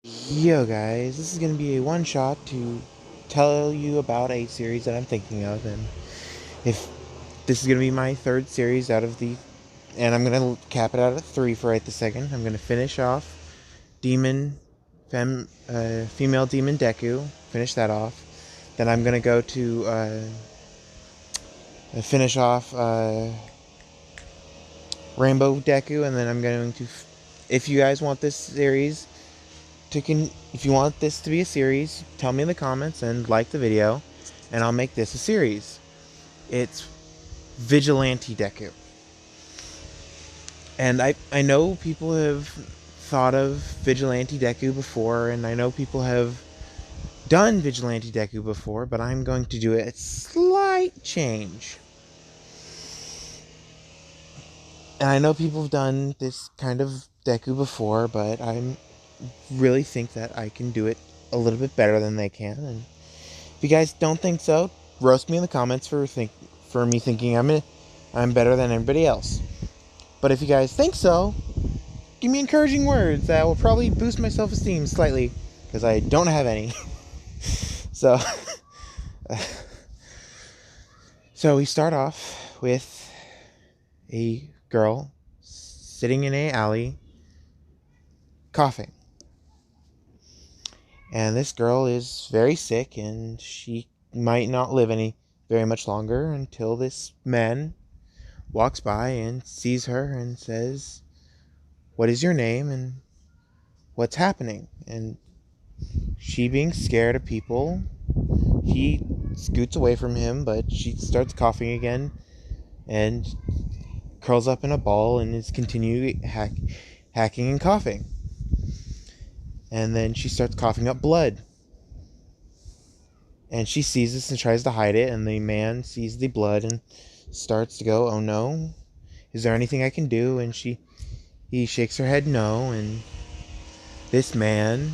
Yo guys, this is going to be a one shot to tell you about a series that I'm thinking of, and if this is going to be my third series out of the, and I'm going to cap it out at three for right this second. I'm going to finish off female demon Deku, finish that off. Then I'm going to go to finish off Rainbow Deku, and then I'm going to, if you guys want this series if you want this to be a series, tell me in the comments and like the video, and I'll make this a series. It's Vigilante Deku. And I know people have thought of Vigilante Deku before, and I know people have done Vigilante Deku before, but I'm going to do a slight change. And I know people have done this kind of Deku before, but I really think that I can do it a little bit better than they can. And if you guys don't think so, roast me in the comments for me thinking I'm better than everybody else. But if you guys think so, give me encouraging words that will probably boost my self-esteem slightly, because I don't have any. so, so we start off with a girl sitting in an alley coughing. And this girl is very sick, and she might not live very much longer until this man walks by and sees her and says, "What is your name and what's happening?" And she, being scared of people, he scoots away from him, but she starts coughing again and curls up in a ball and is continuing hacking and coughing. And then she starts coughing up blood. And she sees this and tries to hide it, and the man sees the blood and starts to go, "Oh no, is there anything I can do?" And he shakes her head no, and this man,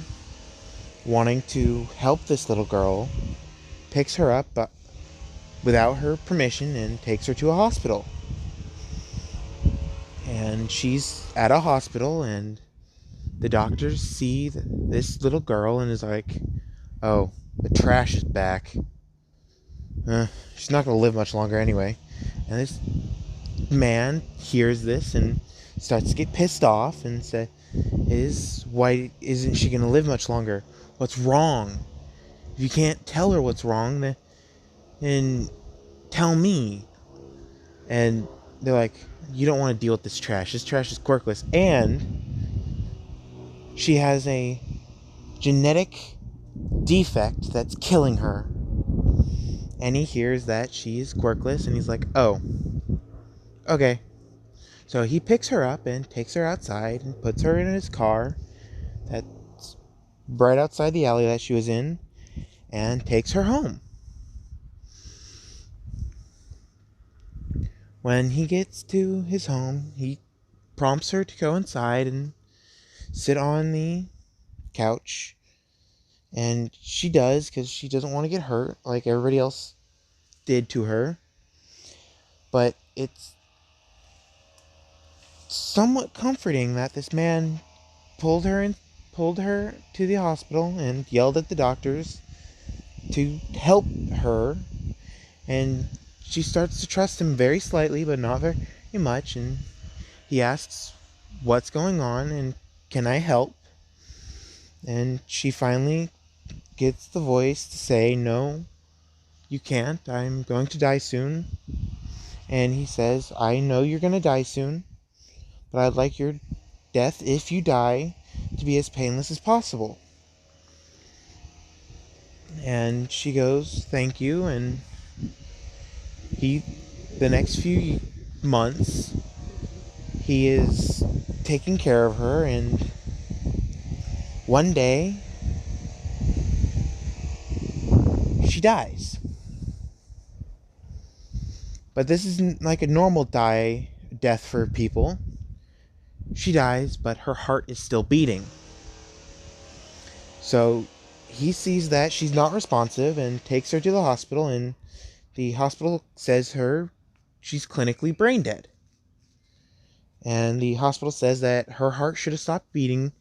wanting to help this little girl, picks her up without her permission and takes her to a hospital. And she's at a hospital, and the doctors see this little girl and is like, "Oh, the trash is back. She's not going to live much longer anyway." And this man hears this and starts to get pissed off and "Why isn't she going to live much longer? What's wrong? If you can't tell her what's wrong, then tell me." And they're like, "You don't want to deal with this trash. This trash is quirkless. And she has a genetic defect that's killing her." And he hears that she's quirkless, and he's like, "Oh, okay." So he picks her up and takes her outside and puts her in his car that's right outside the alley that she was in, and takes her home. When he gets to his home, he prompts her to go inside and sit on the couch. And she does, because she doesn't want to get hurt like everybody else did to her. But it's somewhat comforting that this man pulled her to the hospital and yelled at the doctors to help her. And she starts to trust him very slightly, but not very much. And he asks, "What's going on and can I help?" And she finally gets the voice to say, "No, you can't. I'm going to die soon." And he says, "I know you're going to die soon, but I'd like your death, if you die, to be as painless as possible." And she goes, "Thank you." And he, the next few months, he is taking care of her. And one day, she dies. But this isn't like a normal death for people. She dies, but her heart is still beating. So he sees that she's not responsive and takes her to the hospital, and the hospital says she's clinically brain dead. And the hospital says that her heart should have stopped beating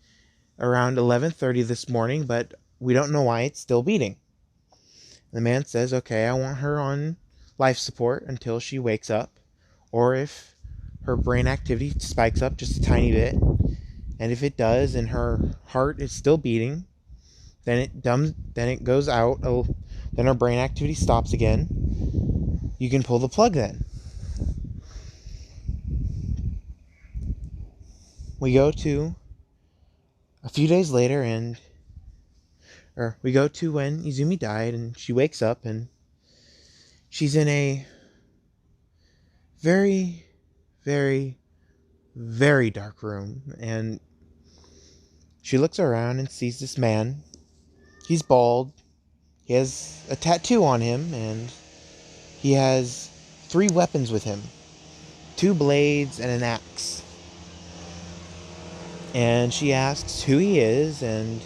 around 11:30 this morning, but we don't know why it's still beating. The man says, okay, I want her on life support until she wakes up, or if her brain activity spikes up just a tiny bit, and if it does and her heart is still beating, then it goes out, then her brain activity stops again. You can pull the plug then. We go to a few days later, or we go to when Izumi died, and she wakes up and she's in a very, very, very dark room, and she looks around and sees this man. He's bald. He has a tattoo on him, and he has 3 weapons with him. 2 blades and an axe. And she asks who he is, and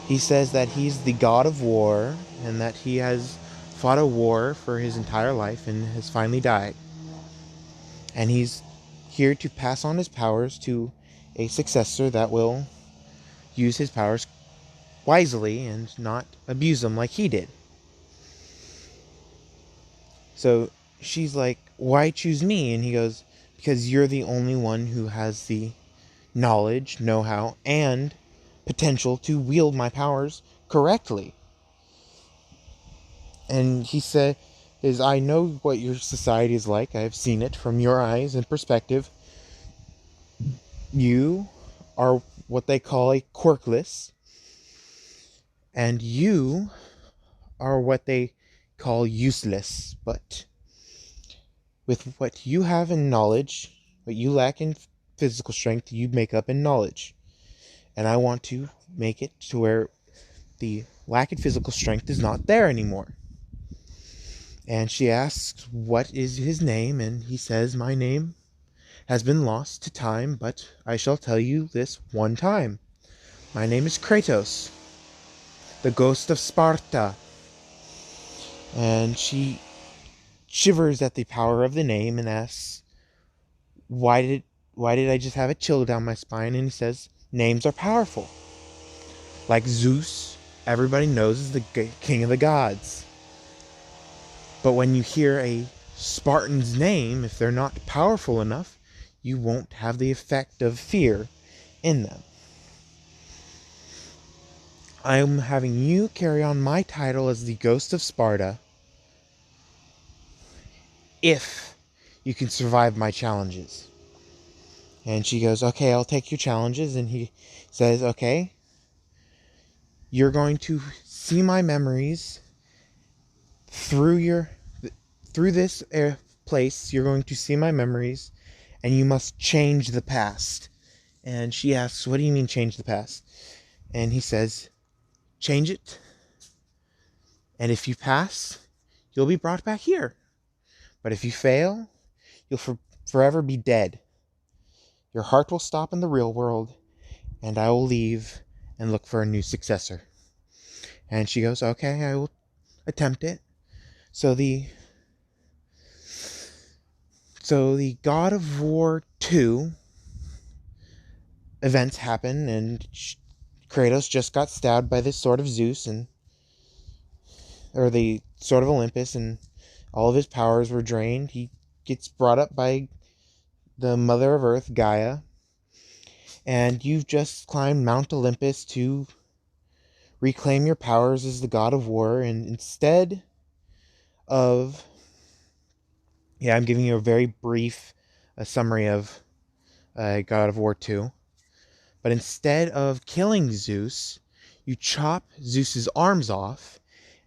he says that he's the god of war, and that he has fought a war for his entire life and has finally died. And he's here to pass on his powers to a successor that will use his powers wisely and not abuse them like he did. So she's like, why choose me? And he goes, because you're the only one who has the knowledge, know-how, and potential to wield my powers correctly. And he said, I know what your society is like. I've seen it from your eyes and perspective. You are what they call a quirkless, and you are what they call useless. But with what you have in knowledge, what you lack in physical strength, you make up in knowledge. And I want to make it to where the lack in physical strength is not there anymore. And she asks, what is his name? And he says, my name has been lost to time, but I shall tell you this one time. My name is Kratos, the ghost of Sparta. And she shivers at the power of the name and asks, why did I just have a chill down my spine? And he says, names are powerful. Like Zeus, everybody knows is the king of the gods. But when you hear a Spartan's name, if they're not powerful enough, you won't have the effect of fear in them. I'm having you carry on my title as the Ghost of Sparta if you can survive my challenges. And she goes, okay, I'll take your challenges. And he says, okay, you're going to see my memories through this place. You're going to see my memories, and you must change the past. And she asks, what do you mean change the past? And he says, change it, and if you pass, you'll be brought back here. But if you fail, you'll forever be dead. Your heart will stop in the real world, and I will leave and look for a new successor. And she goes, okay, I will attempt it. So the God of War 2 events happen, and Kratos just got stabbed by this sword of Zeus, or the sword of Olympus, and all of his powers were drained. He gets brought up by the Mother of Earth, Gaia, and you've just climbed Mount Olympus to reclaim your powers as the God of War. And instead of, I'm giving you a very brief summary of God of War 2. But instead of killing Zeus, you chop Zeus's arms off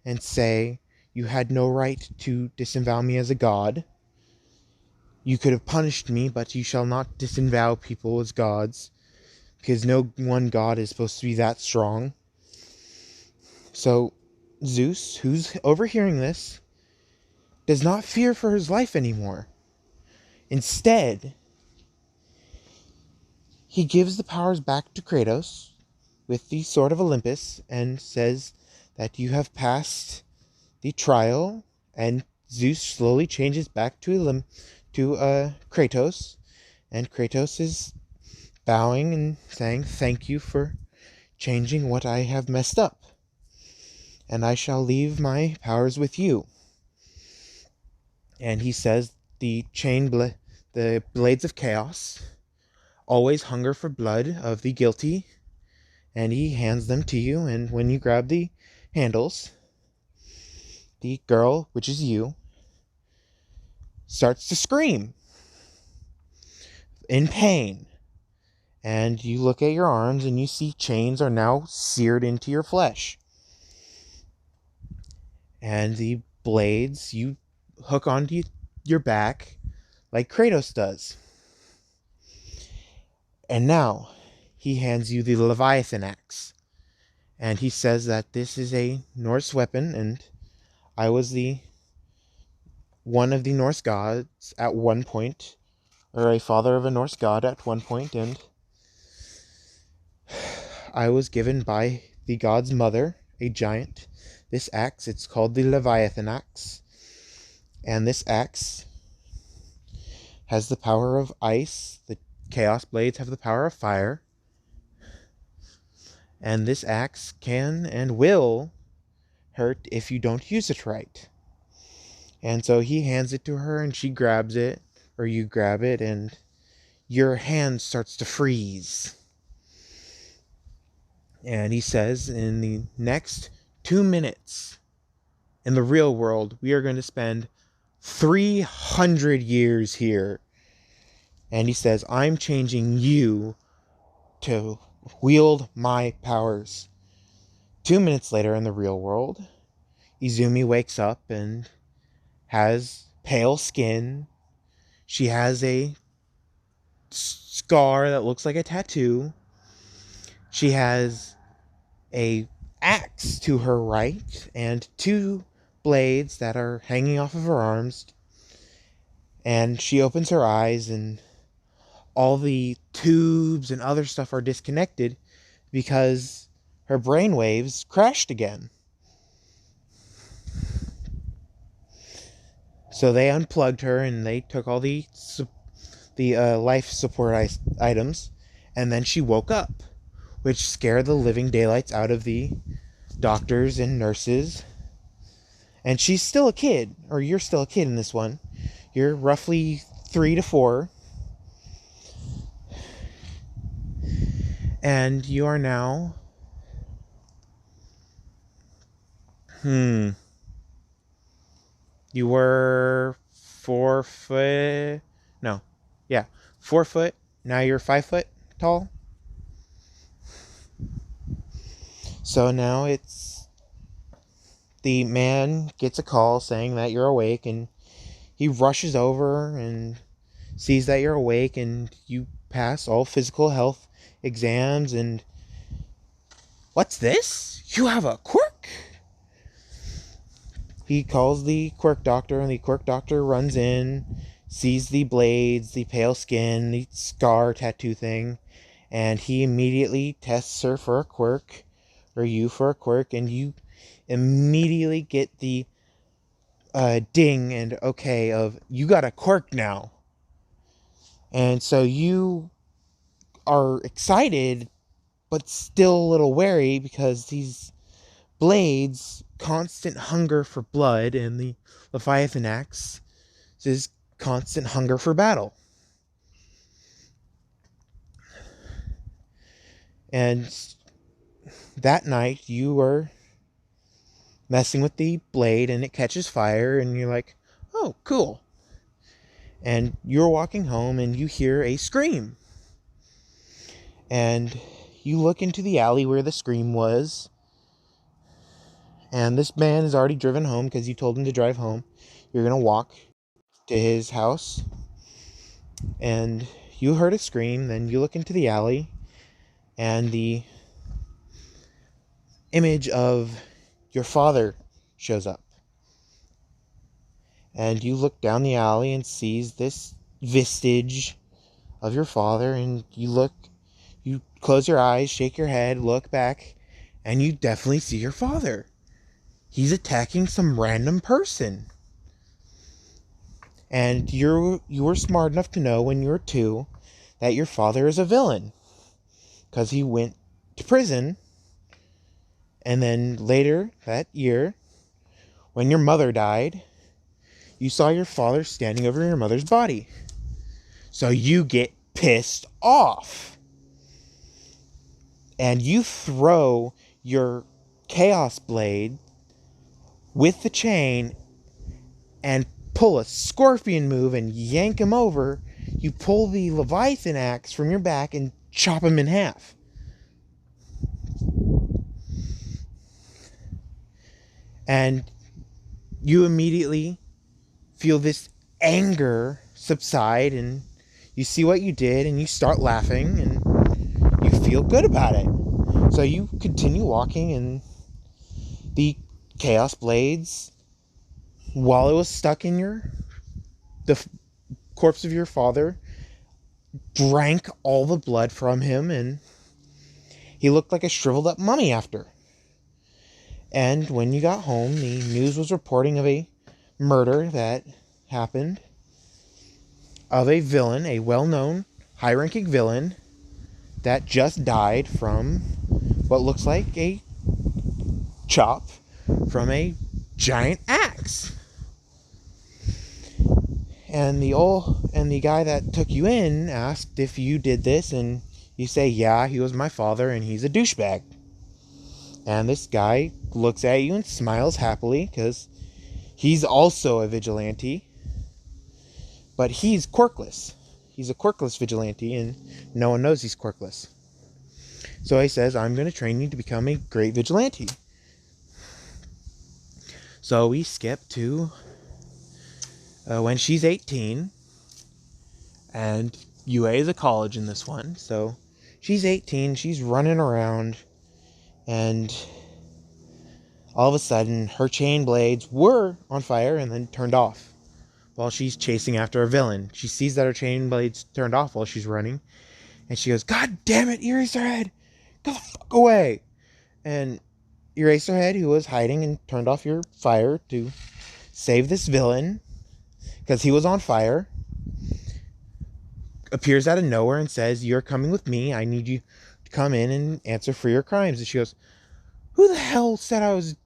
and say, you had no right to disavow me as a god. You could have punished me, but you shall not disavow people as gods, because no one god is supposed to be that strong. So Zeus, who's overhearing this, does not fear for his life anymore. Instead, he gives the powers back to Kratos with the Sword of Olympus and says that you have passed the trial, and Zeus slowly changes back to Kratos, and Kratos is bowing and saying thank you for changing what I have messed up. And I shall leave my powers with you. And he says the the blades of chaos always hunger for blood of the guilty. And he hands them to you. And when you grab the handles, the girl, which is you, starts to scream in pain. And you look at your arms and you see chains are now seared into your flesh. And the blades you hook onto your back like Kratos does. And now he hands you the Leviathan axe. And he says that this is a Norse weapon, and I was one of the Norse gods at one point, or a father of a Norse god at one point, and I was given by the god's mother, a giant, this axe. It's called the Leviathan axe. And this axe has the power of ice. The chaos blades have the power of fire. And this axe can and will hurt if you don't use it right. And so he hands it to her and she grabs it, or you grab it, and your hand starts to freeze. And he says, in the next 2 minutes, in the real world, we are going to spend 300 years here. And he says, I'm changing you to wield my powers. 2 minutes later, in the real world, Izumi wakes up and has pale skin. She has a scar that looks like a tattoo. She has a axe to her right and 2 blades that are hanging off of her arms. And she opens her eyes and all the tubes and other stuff are disconnected because her brainwaves crashed again. So they unplugged her and they took all the life support items, and then she woke up, which scared the living daylights out of the doctors and nurses. And she's still a kid, or you're still a kid in this one. You're roughly 3 to 4. And you are now... You were 4 foot... No. Yeah. 4 foot. Now you're 5 foot tall. So now it's... The man gets a call saying that you're awake, and he rushes over and sees that you're awake, and you pass all physical health exams, and... What's this? You have a quirk? He calls the quirk doctor, and the quirk doctor runs in, sees the blades, the pale skin, the scar tattoo thing, and he immediately tests her for a quirk, or you for a quirk, and you immediately get the ding and okay of, you got a quirk now. And so you are excited, but still a little wary, because these blades, constant hunger for blood, and the Leviathan axe is constant hunger for battle. And that night you were messing with the blade and it catches fire, and you're like, oh, cool. And you're walking home and you hear a scream. And you look into the alley where the scream was, and this man is already driven home because you told him to drive home. You're going to walk to his house, and you heard a scream. Then you look into the alley, and the image of your father shows up. And you look down the alley and sees this vestige of your father, and you close your eyes, shake your head, look back, and you definitely see your father. He's attacking some random person. And you were smart enough to know when you were 2 that your father is a villain, because he went to prison And then later that year, when your mother died, you saw your father standing over your mother's body. So you get pissed off. And you throw your Chaos Blade with the chain and pull a scorpion move and yank him over. You pull the Leviathan axe from your back and chop him in half. And you immediately feel this anger subside, and you see what you did, and you start laughing, and you feel good about it. So you continue walking, and the Chaos Blades, while it was stuck in the corpse of your father, drank all the blood from him, and he looked like a shriveled up mummy after. And when you got home, the news was reporting of a murder that happened of a villain, a well-known, high-ranking villain that just died from what looks like a chop from a giant axe. And the guy that took you in asked if you did this, and you say, yeah, he was my father, and he's a douchebag. And this guy looks at you and smiles happily, because he's also a vigilante, but he's quirkless. He's a quirkless vigilante, and no one knows he's quirkless. So he says, I'm going to train you to become a great vigilante. So we skip to when she's 18, and UA is a college in this one. So she's 18, she's running around, and all of a sudden her chain blades were on fire and then turned off while she's chasing after a villain. She sees that her chain blades turned off while she's running, and she goes, God damn it, Eraserhead, go the fuck away. And Eraserhead, who was hiding and turned off your fire to save this villain because he was on fire, appears out of nowhere and says, you're coming with me. I need you to come in and answer for your crimes. And she goes, who the hell said I was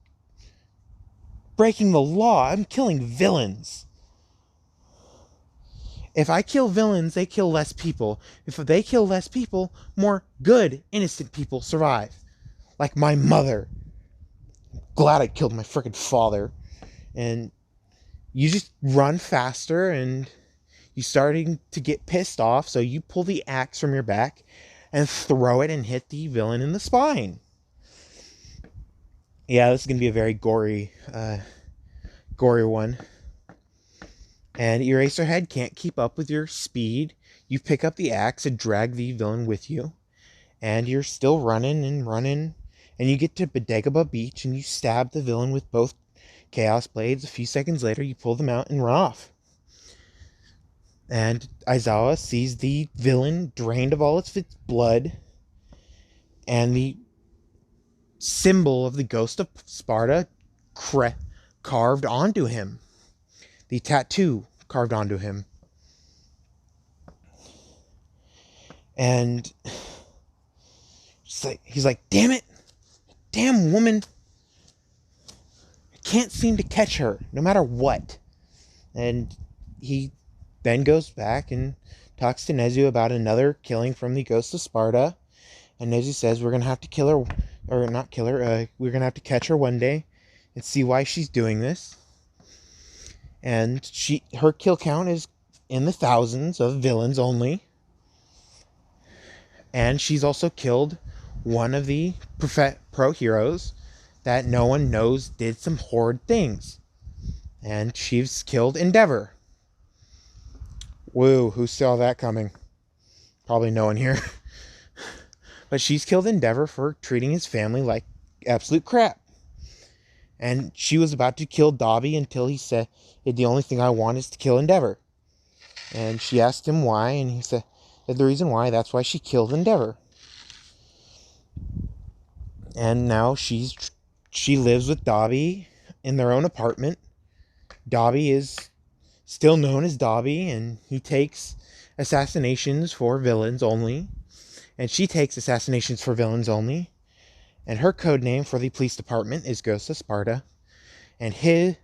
breaking the law? I'm killing villains. If I kill villains, they kill less people. If they kill less people, more good, innocent people survive. Like my mother. Glad I killed my freaking father. And you just run faster, and you're starting to get pissed off, so you pull the axe from your back and throw it and hit the villain in the spine. Yeah, this is going to be a very gory one. And Eraserhead can't keep up with your speed. You pick up the axe and drag the villain with you. And you're still running. And you get to Bodegaba Beach, and you stab the villain with both Chaos Blades. A few seconds later, you pull them out and run off. And Aizawa sees the villain drained of all its blood, and the symbol of the ghost of Sparta carved onto him. The tattoo carved onto him. And he's like, damn it, damn woman, I can't seem to catch her, no matter what. And he then goes back and talks to Nezu about another killing from the ghost of Sparta. And Nezu says, we're going to have to kill her, or not kill her, we're going to have to catch her one day and see why she's doing this. And her kill count is in the thousands of villains only. And she's also killed one of the pro heroes that no one knows did some horrid things. And she's killed Endeavor. Woo, who saw that coming? Probably no one here. But she's killed Endeavor for treating his family like absolute crap. And she was about to kill Dobby until he said, the only thing I want is to kill Endeavor. And she asked him why, and he said the reason why, that's why she killed Endeavor. And now she lives with Dobby in their own apartment. Dobby is still known as Dobby, and he takes assassinations for villains only. And she takes assassinations for villains only. And her code name for the police department is Ghost of Sparta. And his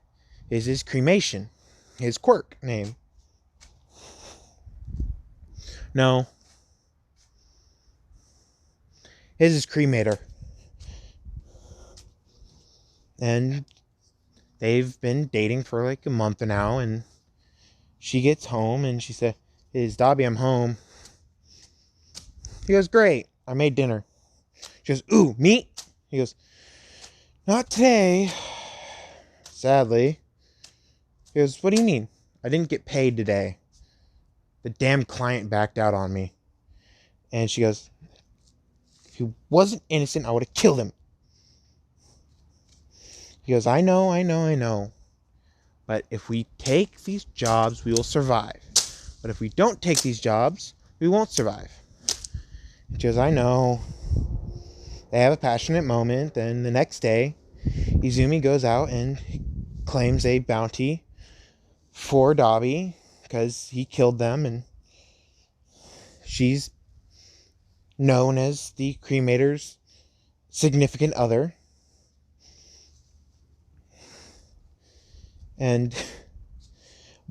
is his cremation, his quirk name. No, his is cremator. And they've been dating for like a month now, and she gets home and she said, "Hey, Dobby, I'm home." He goes, "Great, I made dinner." She goes, "Ooh, meat?" He goes, "Not today, sadly." He goes, "What do you mean? I didn't get paid today. The damn client backed out on me." And she goes, "If he wasn't innocent, I would have killed him." He goes, I know. But if we take these jobs, we will survive. But if we don't take these jobs, we won't survive." She goes, "I know." They have a passionate moment. Then the next day, Izumi goes out and claims a bounty for Dobby because he killed them, and she's known as the cremator's significant other. And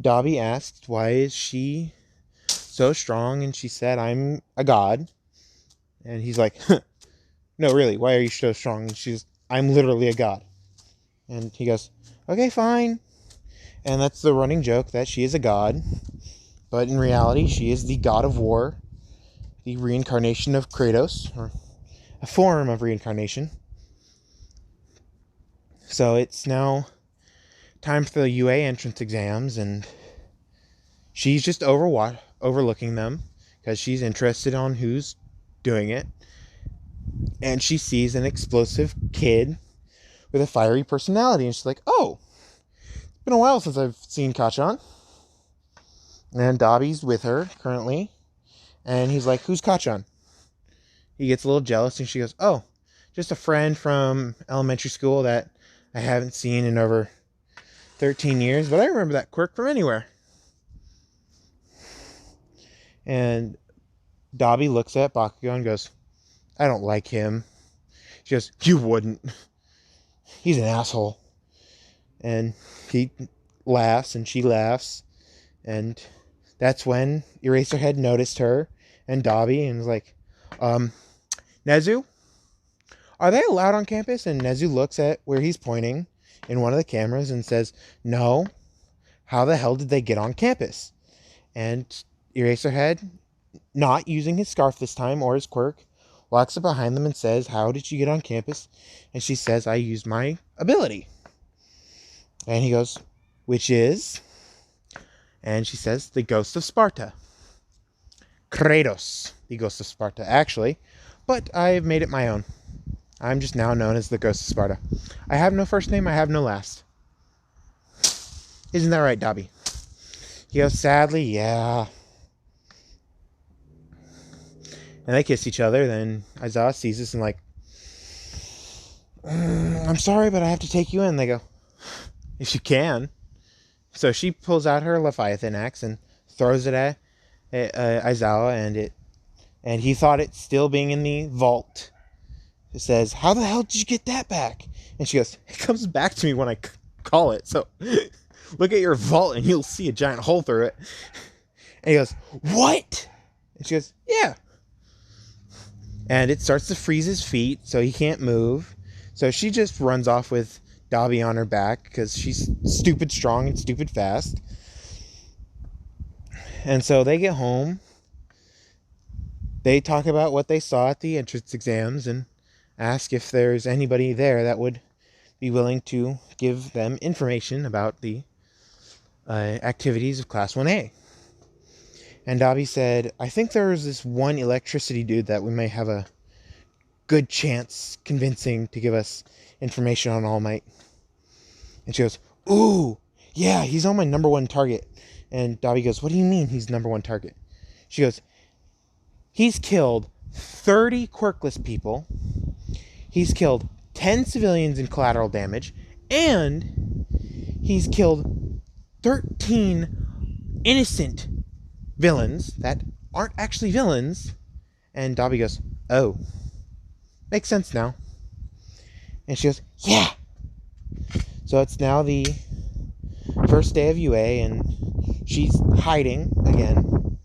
Dobby asked, "Why is she so strong?" And she said, "I'm a god." And he's like, "No, really, why are you so strong?" And she's, "I'm literally a god." And he goes, "Okay, fine." And that's the running joke, that she is a god. But in reality, she is the god of war, the reincarnation of Kratos, or a form of reincarnation. So it's now time for the UA entrance exams, and she's just overlooking them because she's interested on who's doing it. And she sees an explosive kid with a fiery personality, and she's like, "Oh, it's been a while since I've seen Kachan." And Dobby's with her currently, and he's like, "Who's Kachan?" He gets a little jealous, and she goes, "Oh, just a friend from elementary school that I haven't seen in over 13 years, but I remember that quirk from anywhere." And Dobby looks at Bakugo and goes, "I don't like him." She goes, "You wouldn't. He's an asshole." And he laughs, and she laughs, and that's when Eraserhead noticed her and Dobby and was like, "Nezu, are they allowed on campus?" And Nezu looks at where he's pointing in one of the cameras and says, "No. How the hell did they get on campus?" And Eraserhead, not using his scarf this time or his quirk, walks up behind them and says, "How did you get on campus?" And she says, "I used my ability." And he goes, "Which is?" And she says, "The Ghost of Sparta. Kratos, the Ghost of Sparta, actually. But I've made it my own. I'm just now known as the Ghost of Sparta. I have no first name, I have no last. Isn't that right, Dobby?" He goes, "Sadly, yeah." And they kiss each other. Then Aizawa sees this and like, "I'm sorry, but I have to take you in." They go, "If you can." So she pulls out her Leviathan axe and throws it at Aizawa, and he thought it still being in the vault. It says, "How the hell did you get that back?" And she goes, "It comes back to me when I call it. So look at your vault and you'll see a giant hole through it." And he goes, "What?" And she goes, "Yeah." And it starts to freeze his feet, so he can't move. So she just runs off with Dobby on her back because she's stupid strong and stupid fast. And so they get home. They talk about what they saw at the entrance exams and ask if there's anybody there that would be willing to give them information about the activities of Class 1A. And Dobby said, "I think there's this one electricity dude that we may have a good chance convincing to give us information on All Might." And she goes, "Ooh, yeah, he's on my number one target." And Dobby goes, "What do you mean he's number one target?" She goes, "He's killed 30 quirkless people. He's killed 10 civilians in collateral damage. And he's killed 13 innocent villains that aren't actually villains." And Dobby goes, "Oh, makes sense now." And she goes, yeah. So it's now the first day of UA, and she's hiding again.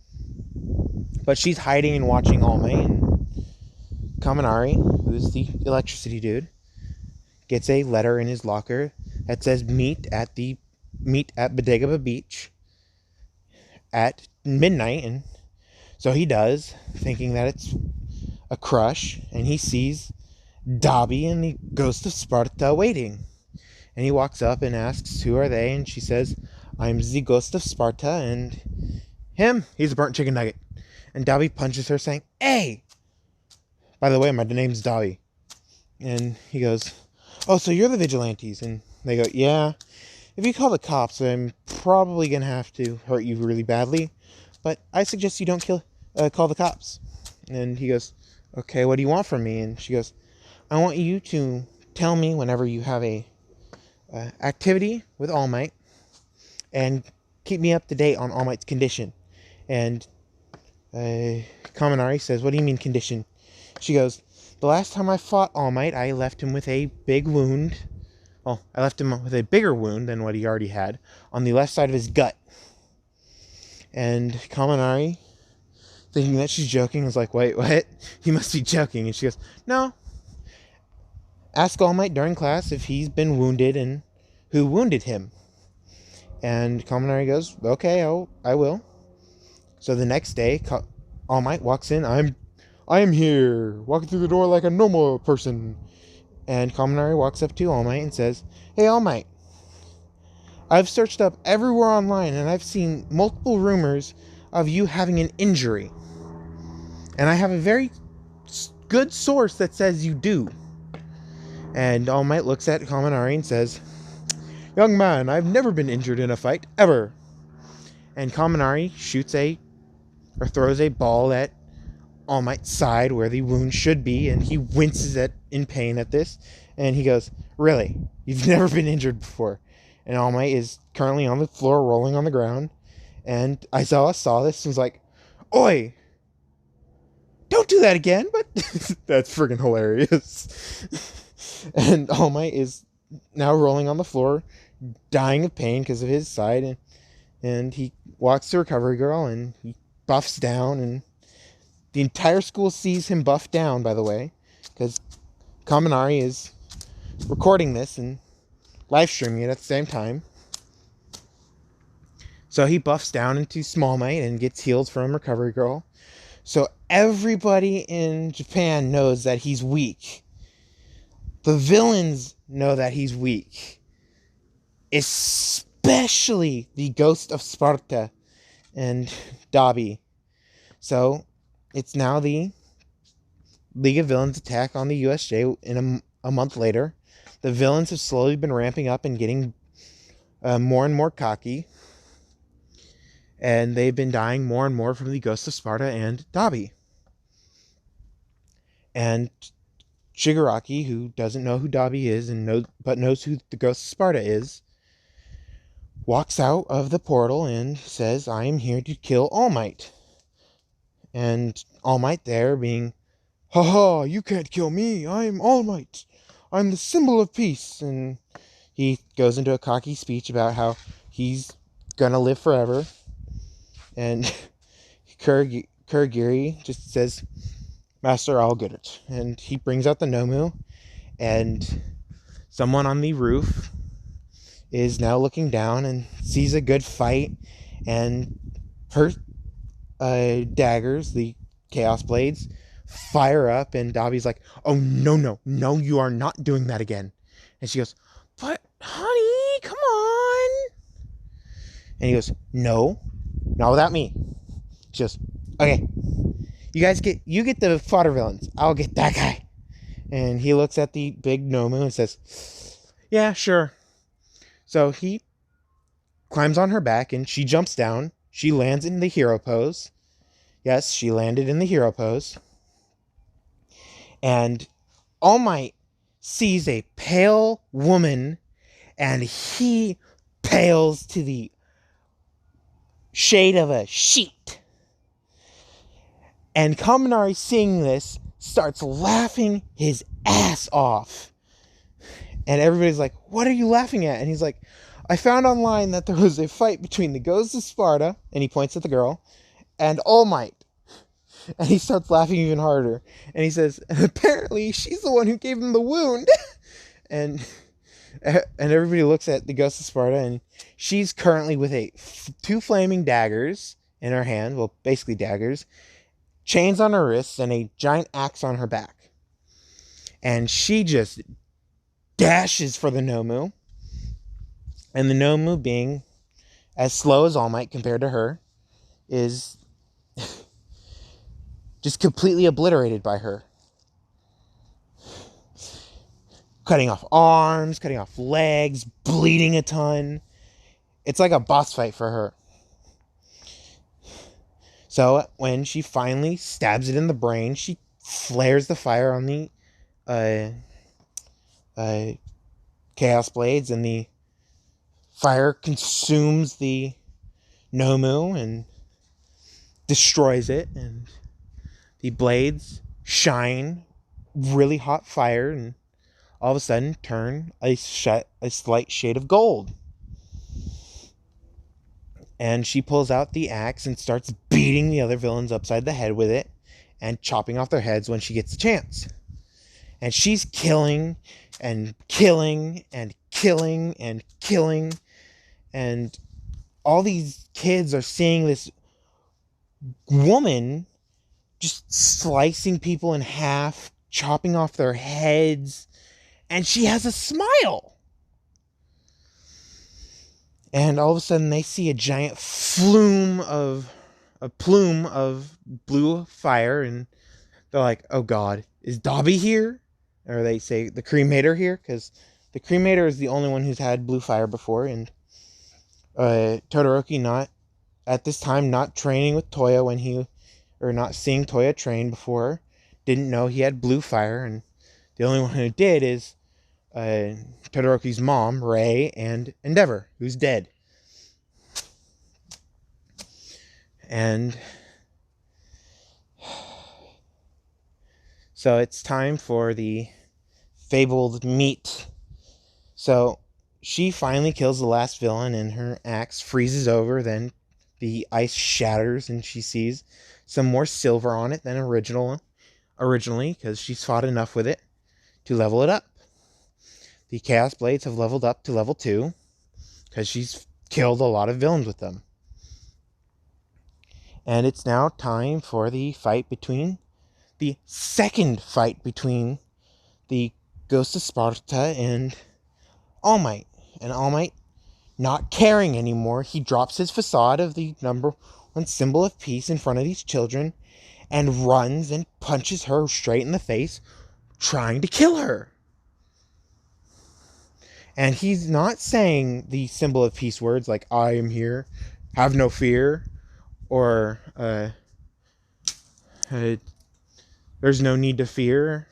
But she's hiding and watching All Might, and Kaminari, who's the electricity dude, gets a letter in his locker that says meet at Bodega Beach at midnight. And so he does, thinking that it's a crush, and he sees Dabi and the Ghost of Sparta waiting. And he walks up and asks, who are they? And she says, I'm the Ghost of Sparta, and him, he's a burnt chicken nugget. And Dabi punches her, saying, hey! By the way, my name's Dabi. And he goes, oh, so you're the vigilantes? And they go, yeah. If you call the cops, I'm probably going to have to hurt you really badly. But I suggest you don't call the cops. And he goes, okay, what do you want from me? And she goes, I want you to tell me whenever you have a activity with All Might, and keep me up to date on All Might's condition. And Kaminari says, what do you mean condition? She goes, the last time I fought All Might, I left him with a big wound. Well, I left him with a bigger wound than what he already had on the left side of his gut. And Kaminari, thinking that she's joking, is like, wait, what? He must be joking. And she goes, no. Ask All Might during class if he's been wounded and who wounded him. And Kaminari goes, okay, I will. So the next day, All Might walks in. I am here, walking through the door like a normal person. And Kaminari walks up to All Might and says, hey, All Might, I've searched up everywhere online, and I've seen multiple rumors of you having an injury. And I have a very good source that says you do. And All Might looks at Kaminari and says, young man, I've never been injured in a fight, ever. And Kaminari throws a ball at All Might's side where the wound should be, and he winces in pain at this. And he goes, really? You've never been injured before? And All Might is currently on the floor rolling on the ground. And Aizawa saw this and was like, oi! Don't do that again! But that's friggin' hilarious. And All Might is now rolling on the floor, dying of pain because of his side. And he walks to Recovery Girl, and he buffs down. And the entire school sees him buff down, by the way, because Kaminari is recording this and live streaming it at the same time. So he buffs down into Small Might and gets healed from Recovery Girl. So everybody in Japan knows that he's weak. The villains know that he's weak. Especially the Ghost of Sparta and Dabi. So it's now the League of Villains attack on the USJ in a month later. The villains have slowly been ramping up and getting more and more cocky. And they've been dying more and more from the Ghost of Sparta and Dabi. And Shigaraki, who doesn't know who Dabi is but knows who the Ghost of Sparta is, walks out of the portal and says, I am here to kill All Might. And All Might there being, haha, you can't kill me, I'm All Might. I'm the symbol of peace. And he goes into a cocky speech about how he's gonna live forever. And Kurogiri just says, Master, I'll get it. And he brings out the Nomu, and someone on the roof is now looking down and sees a good fight, and her daggers, the Chaos Blades, fire up, and Dabi's like, oh, no, you are not doing that again. And she goes, but honey, come on. And he goes, no, not without me. She goes, okay, you get the fodder villains. I'll get that guy. And he looks at the big Nomu and says, yeah, sure. So he climbs on her back and she jumps down. She lands in the hero pose. Yes, she landed in the hero pose. And All Might sees a pale woman, and he pales to the shade of a sheet. And Kaminari, seeing this, starts laughing his ass off. And everybody's like, what are you laughing at? And he's like, I found online that there was a fight between the Ghost of Sparta, and he points at the girl, and All Might. And he starts laughing even harder. And he says, apparently she's the one who gave him the wound. and everybody looks at the Ghost of Sparta, and she's currently with two flaming daggers in her hand. Well, basically daggers. Chains on her wrists, and a giant axe on her back. And she just dashes for the Nomu. And the Nomu, being as slow as All Might compared to her, is just completely obliterated by her. Cutting off arms, cutting off legs, bleeding a ton. It's like a boss fight for her. So when she finally stabs it in the brain, she flares the fire on the Chaos Blades, and the fire consumes the Nomu and destroys it, and the blades shine really hot fire and all of a sudden turn a slight shade of gold. And she pulls out the axe and starts beating the other villains upside the head with it and chopping off their heads when she gets the chance. And she's killing and killing and killing and killing. And all these kids are seeing this woman just slicing people in half, chopping off their heads, and she has a smile. And all of a sudden they see a giant plume of blue fire, and they're like, oh god, is Dobby here? Or they say the cremator here, because the cremator is the only one who's had blue fire before, and Todoroki not training with Toya not seeing Toya train before, didn't know he had blue fire, and the only one who did is Todoroki's mom, Rei, and Endeavor, who's dead. And so it's time for the fabled meet. So she finally kills the last villain, and her axe freezes over. Then the ice shatters, and she sees some more silver on it than originally, because she's fought enough with it to level it up. The Chaos Blades have leveled up to level 2, because she's killed a lot of villains with them. And it's now time for the second fight between the Ghost of Sparta and All Might. And All Might, not caring anymore, he drops his facade of the number one symbol of peace in front of these children and runs and punches her straight in the face, trying to kill her. And he's not saying the symbol of peace words like, I am here, have no fear, or there's no need to fear.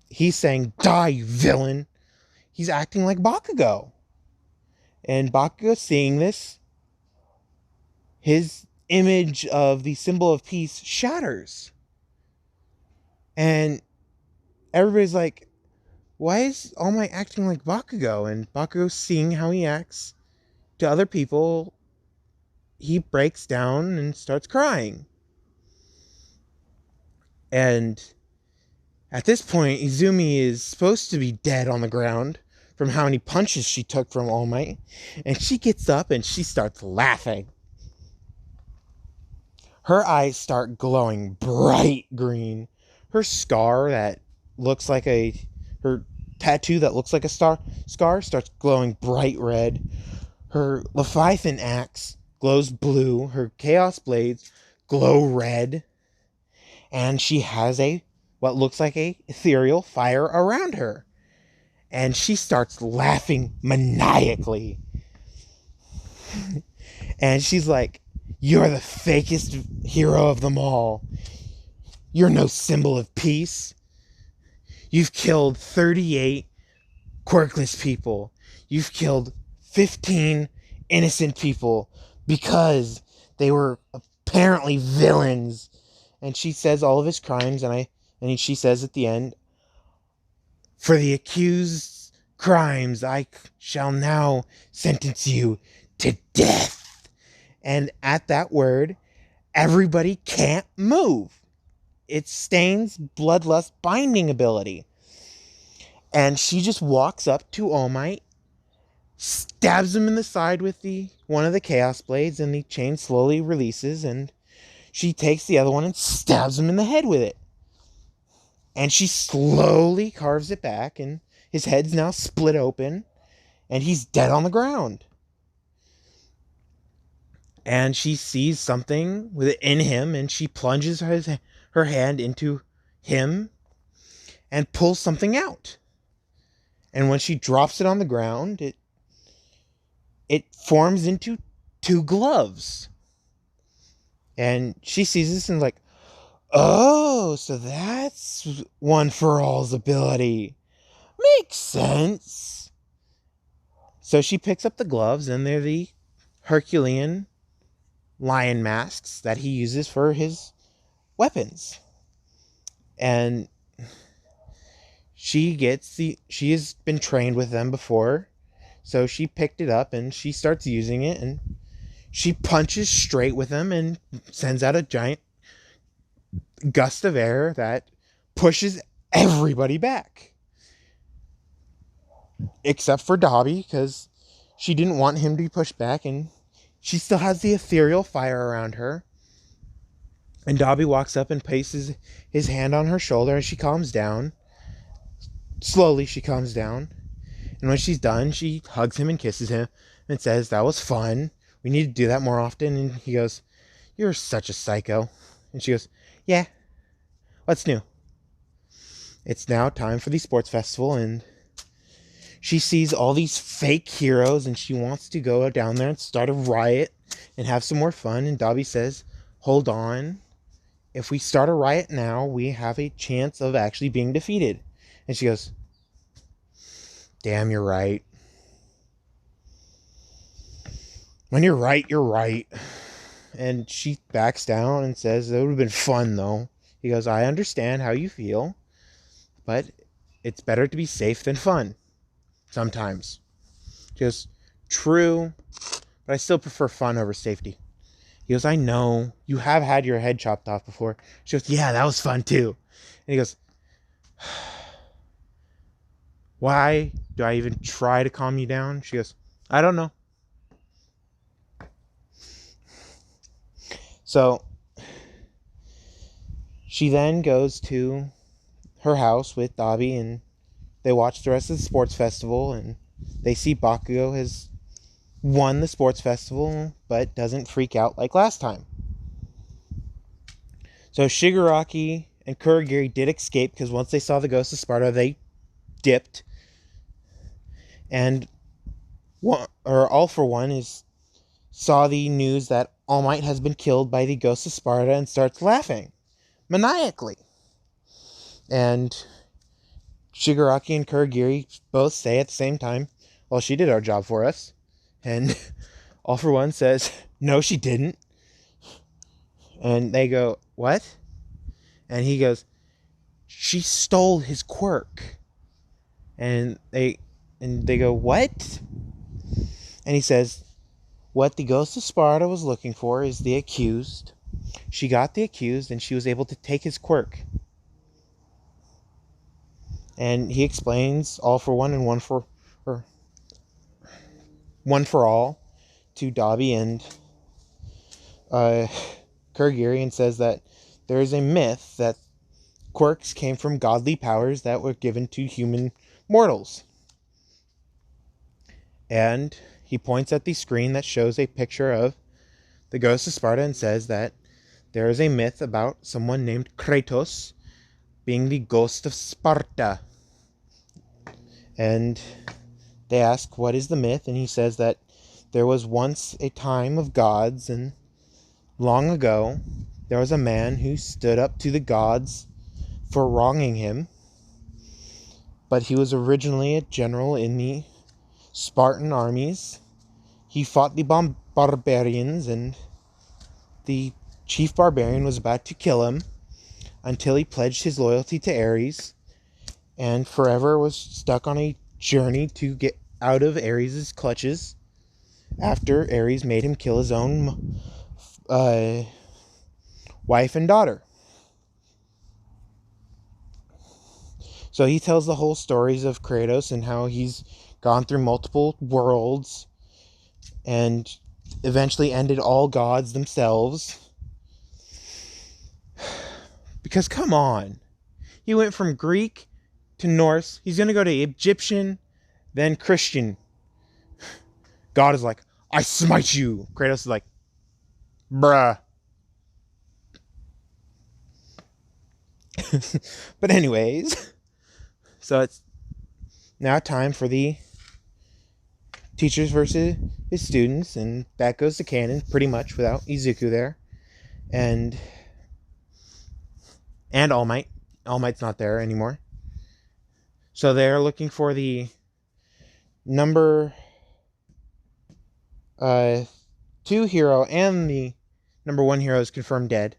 He's saying, die, you villain. He's acting like Bakugo. And Bakugo, seeing this, his image of the symbol of peace shatters. And everybody's like, why is All Might acting like Bakugo? And Bakugo, seeing how he acts to other people, he breaks down and starts crying. And at this point, Izumi is supposed to be dead on the ground from how many punches she took from All Might. And she gets up and she starts laughing. Her eyes start glowing bright green. Her scar that looks like her tattoo that looks like a scar starts glowing bright red. Her Leviathan axe glows blue. Her Chaos Blades glow red. And she has what looks like a ethereal fire around her. And she starts laughing maniacally. And she's like, you're the fakest hero of them all. You're no symbol of peace. You've killed 38 quirkless people. You've killed 15 innocent people because they were apparently villains. And she says all of his crimes, and she says at the end, For the accused's crimes, I shall now sentence you to death. And at that word, everybody can't move. It's Stain's bloodlust binding ability. And she just walks up to All Might, stabs him in the side with one of the Chaos Blades, and the chain slowly releases, and she takes the other one and stabs him in the head with it. And she slowly carves it back, and his head's now split open, and he's dead on the ground. And she sees something within him, and she plunges her hand into him and pulls something out. And when she drops it on the ground, it forms into two gloves. And she sees this and is like, oh, so that's One for All's ability. Makes sense. So she picks up the gloves, and they're the Herculean lion masks that he uses for his weapons. And she has been trained with them before, so she picked it up and she starts using it, and she punches straight with them and sends out a giant gust of air that pushes everybody back. Except for Dobby, because she didn't want him to be pushed back, and she still has the ethereal fire around her. And Dobby walks up and places his hand on her shoulder, and she calms down. Slowly, she calms down. And when she's done, she hugs him and kisses him and says, that was fun. We need to do that more often. And he goes, you're such a psycho. And she goes, yeah. What's new? It's now time for the sports festival, and she sees all these fake heroes, and she wants to go down there and start a riot and have some more fun. And Dobby says, hold on. If we start a riot now, we have a chance of actually being defeated. And she goes, damn, you're right. When you're right, you're right. And she backs down and says, it would have been fun, though. He goes, I understand how you feel, but it's better to be safe than fun. Sometimes. She goes, true, but I still prefer fun over safety. He goes, I know. You have had your head chopped off before. She goes, yeah, that was fun, too. And he goes, why do I even try to calm you down? She goes, I don't know. So she then goes to her house with Dobby, and they watch the rest of the sports festival, and they see Bakugo has won the sports festival, but doesn't freak out like last time. So Shigaraki and Kurogiri did escape, because once they saw the Ghost of Sparta, they dipped. And All for One saw the news that All Might has been killed by the Ghost of Sparta and starts laughing maniacally. And Shigaraki and Kurogiri both say at the same time, well, she did our job for us. And All for One says, no, she didn't. And they go, what? And he goes, she stole his quirk. And they go, what? And he says, what the Ghost of Sparta was looking for is the accused. She got the accused, and she was able to take his quirk. And he explains All for One and One for All to Dobby and Kurogiri, and says that there is a myth that quirks came from godly powers that were given to human mortals. And he points at the screen that shows a picture of the Ghost of Sparta and says that there is a myth about someone named Kratos being the Ghost of Sparta. And they ask, what is the myth? And he says that there was once a time of gods, and long ago there was a man who stood up to the gods for wronging him. But he was originally a general in the Spartan armies. He fought the barbarians, and the chief barbarian was about to kill him until he pledged his loyalty to Ares. and forever was stuck on a journey to get out of Ares' clutches after Ares made him kill his own wife and daughter. So he tells the whole stories of Kratos and how he's gone through multiple worlds and eventually ended all gods themselves. Because come on, he went from Greek to Norse. He's going to go to Egyptian, then Christian. God is like, I smite you. Kratos is like, bruh. But anyways, so it's now time for the teachers versus his students, and that goes to canon pretty much without Izuku there. And All Might. All Might's not there anymore. So they're looking for the number 2 hero, and the number 1 hero is confirmed dead.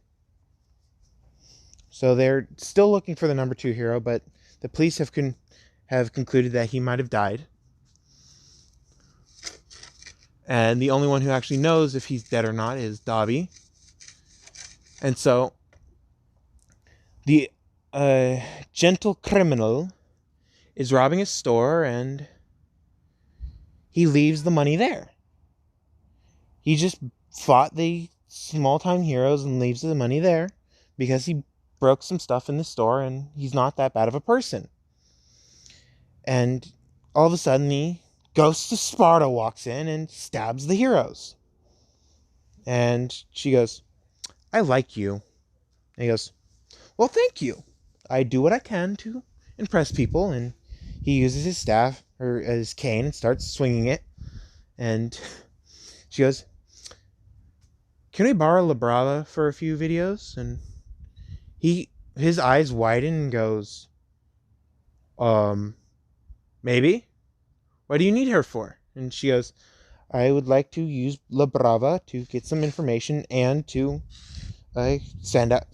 So they're still looking for the number 2 hero, but the police have concluded that he might have died. And the only one who actually knows if he's dead or not is Dabi. And so the gentle criminal is robbing a store, and he leaves the money there. He just fought the small-time heroes and leaves the money there because he broke some stuff in the store, and he's not that bad of a person. And all of a sudden, the ghost of Sparta walks in and stabs the heroes. And she goes, I like you. And he goes, well, thank you. I do what I can to impress people. And he uses his staff, or his cane, and starts swinging it. And she goes, can we borrow La Brava for a few videos? And his eyes widen and goes, maybe? What do you need her for? And she goes, I would like to use La Brava to get some information and to send out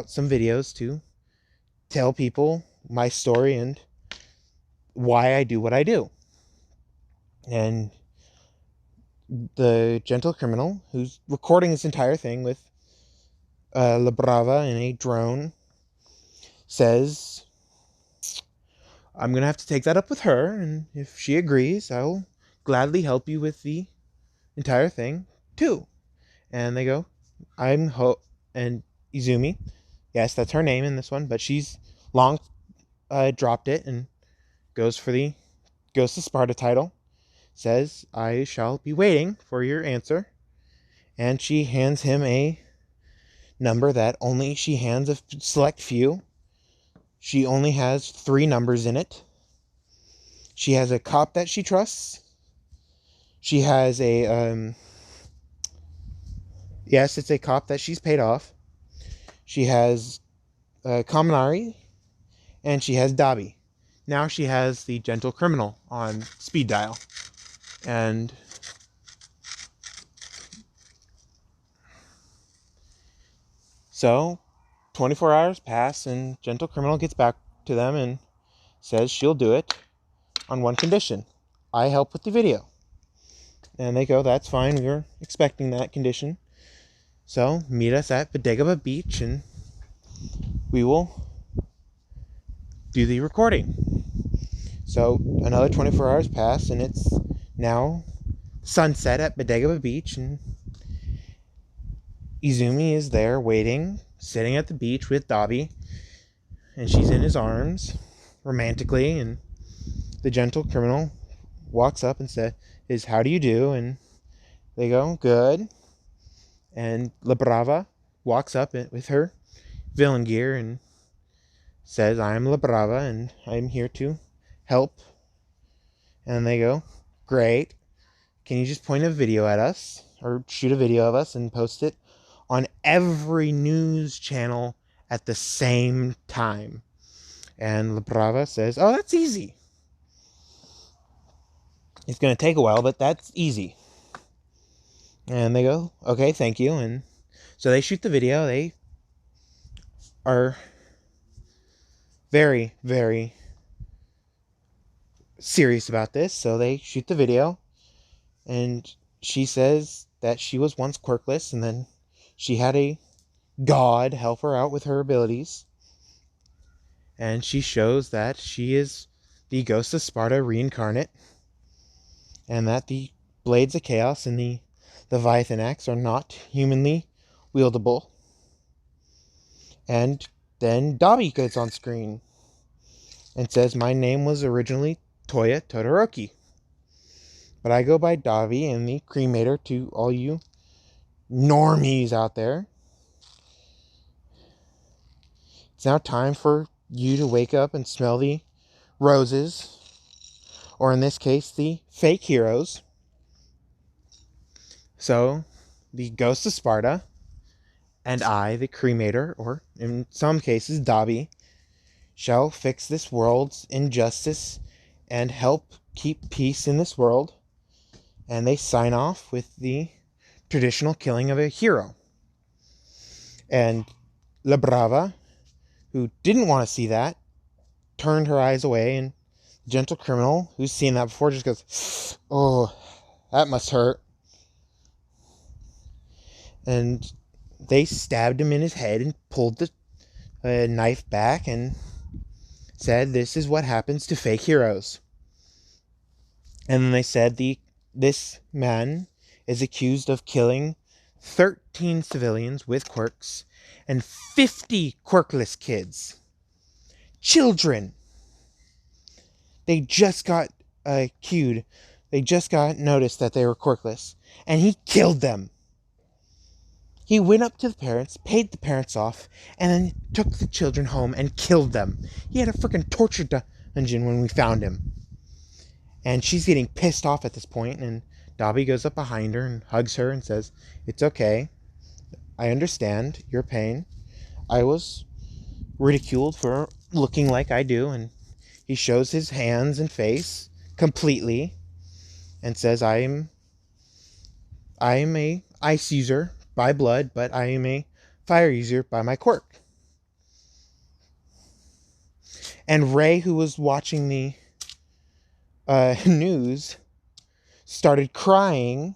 some videos to tell people my story and why I do what I do. And the gentle criminal, who's recording this entire thing with La Brava in a drone, says, I'm going to have to take that up with her, and if she agrees, I'll gladly help you with the entire thing, too. And they go, and Izumi, yes, that's her name in this one, but she's long dropped it and goes for the Ghost of Sparta title, says, I shall be waiting for your answer, and she hands him a number that only she hands a select few. She only has 3 numbers in it. She has a cop that she trusts. She has a, yes, it's a cop that she's paid off. She has Kaminari, and she has Dabi. Now she has the gentle criminal on speed dial. And so 24 hours pass, and gentle criminal gets back to them and says she'll do it on one condition. I help with the video. And they go, that's fine, we were expecting that condition. So meet us at Bodega Beach and we will do the recording. So another 24 hours pass, and it's now sunset at Bodega Beach, and Izumi is there waiting, sitting at the beach with Dabi, and she's in his arms romantically, and the gentle criminal walks up and says, how do you do? And they go, good. And La Brava walks up with her villain gear and says, I'm La Brava and I'm here to help. And they go, great. Can you just point a video at us, or shoot a video of us and post it on every news channel at the same time? And La Brava says, oh, that's easy. It's going to take a while, but that's easy. And they go, okay, thank you. And so they shoot the video. They are very, very serious about this, so they shoot the video, and she says that she was once quirkless, and then she had a god help her out with her abilities, and she shows that she is the ghost of Sparta reincarnate, and that the blades of chaos and the Leviathan axe are not humanly wieldable. And then Dobby gets on screen and says, my name was originally Toya Todoroki, but I go by Dobby and the cremator. To all you normies out there, it's now time for you to wake up and smell the roses, or in this case, the fake heroes. So, the ghost of Sparta and I, the cremator, or in some cases, Dobby, shall fix this world's injustice and help keep peace in this world. And they sign off with the traditional killing of a hero. And La Brava, who didn't want to see that, turned her eyes away, and Gentle Criminal, who's seen that before, just goes, oh, that must hurt. And they stabbed him in his head and pulled the knife back and said, this is what happens to fake heroes. And then they said this man is accused of killing 13 civilians with quirks and 50 quirkless kids. Children. They just got cued. They just got noticed that they were quirkless. And he killed them. He went up to the parents, paid the parents off, and then took the children home and killed them. He had a freaking torture dungeon when we found him. And she's getting pissed off at this point, and Dobby goes up behind her and hugs her and says, it's okay. I understand your pain. I was ridiculed for looking like I do. And he shows his hands and face completely and says, I am a ice user by blood, but I am a fire user by my quirk. And Ray, who was watching the news, started crying,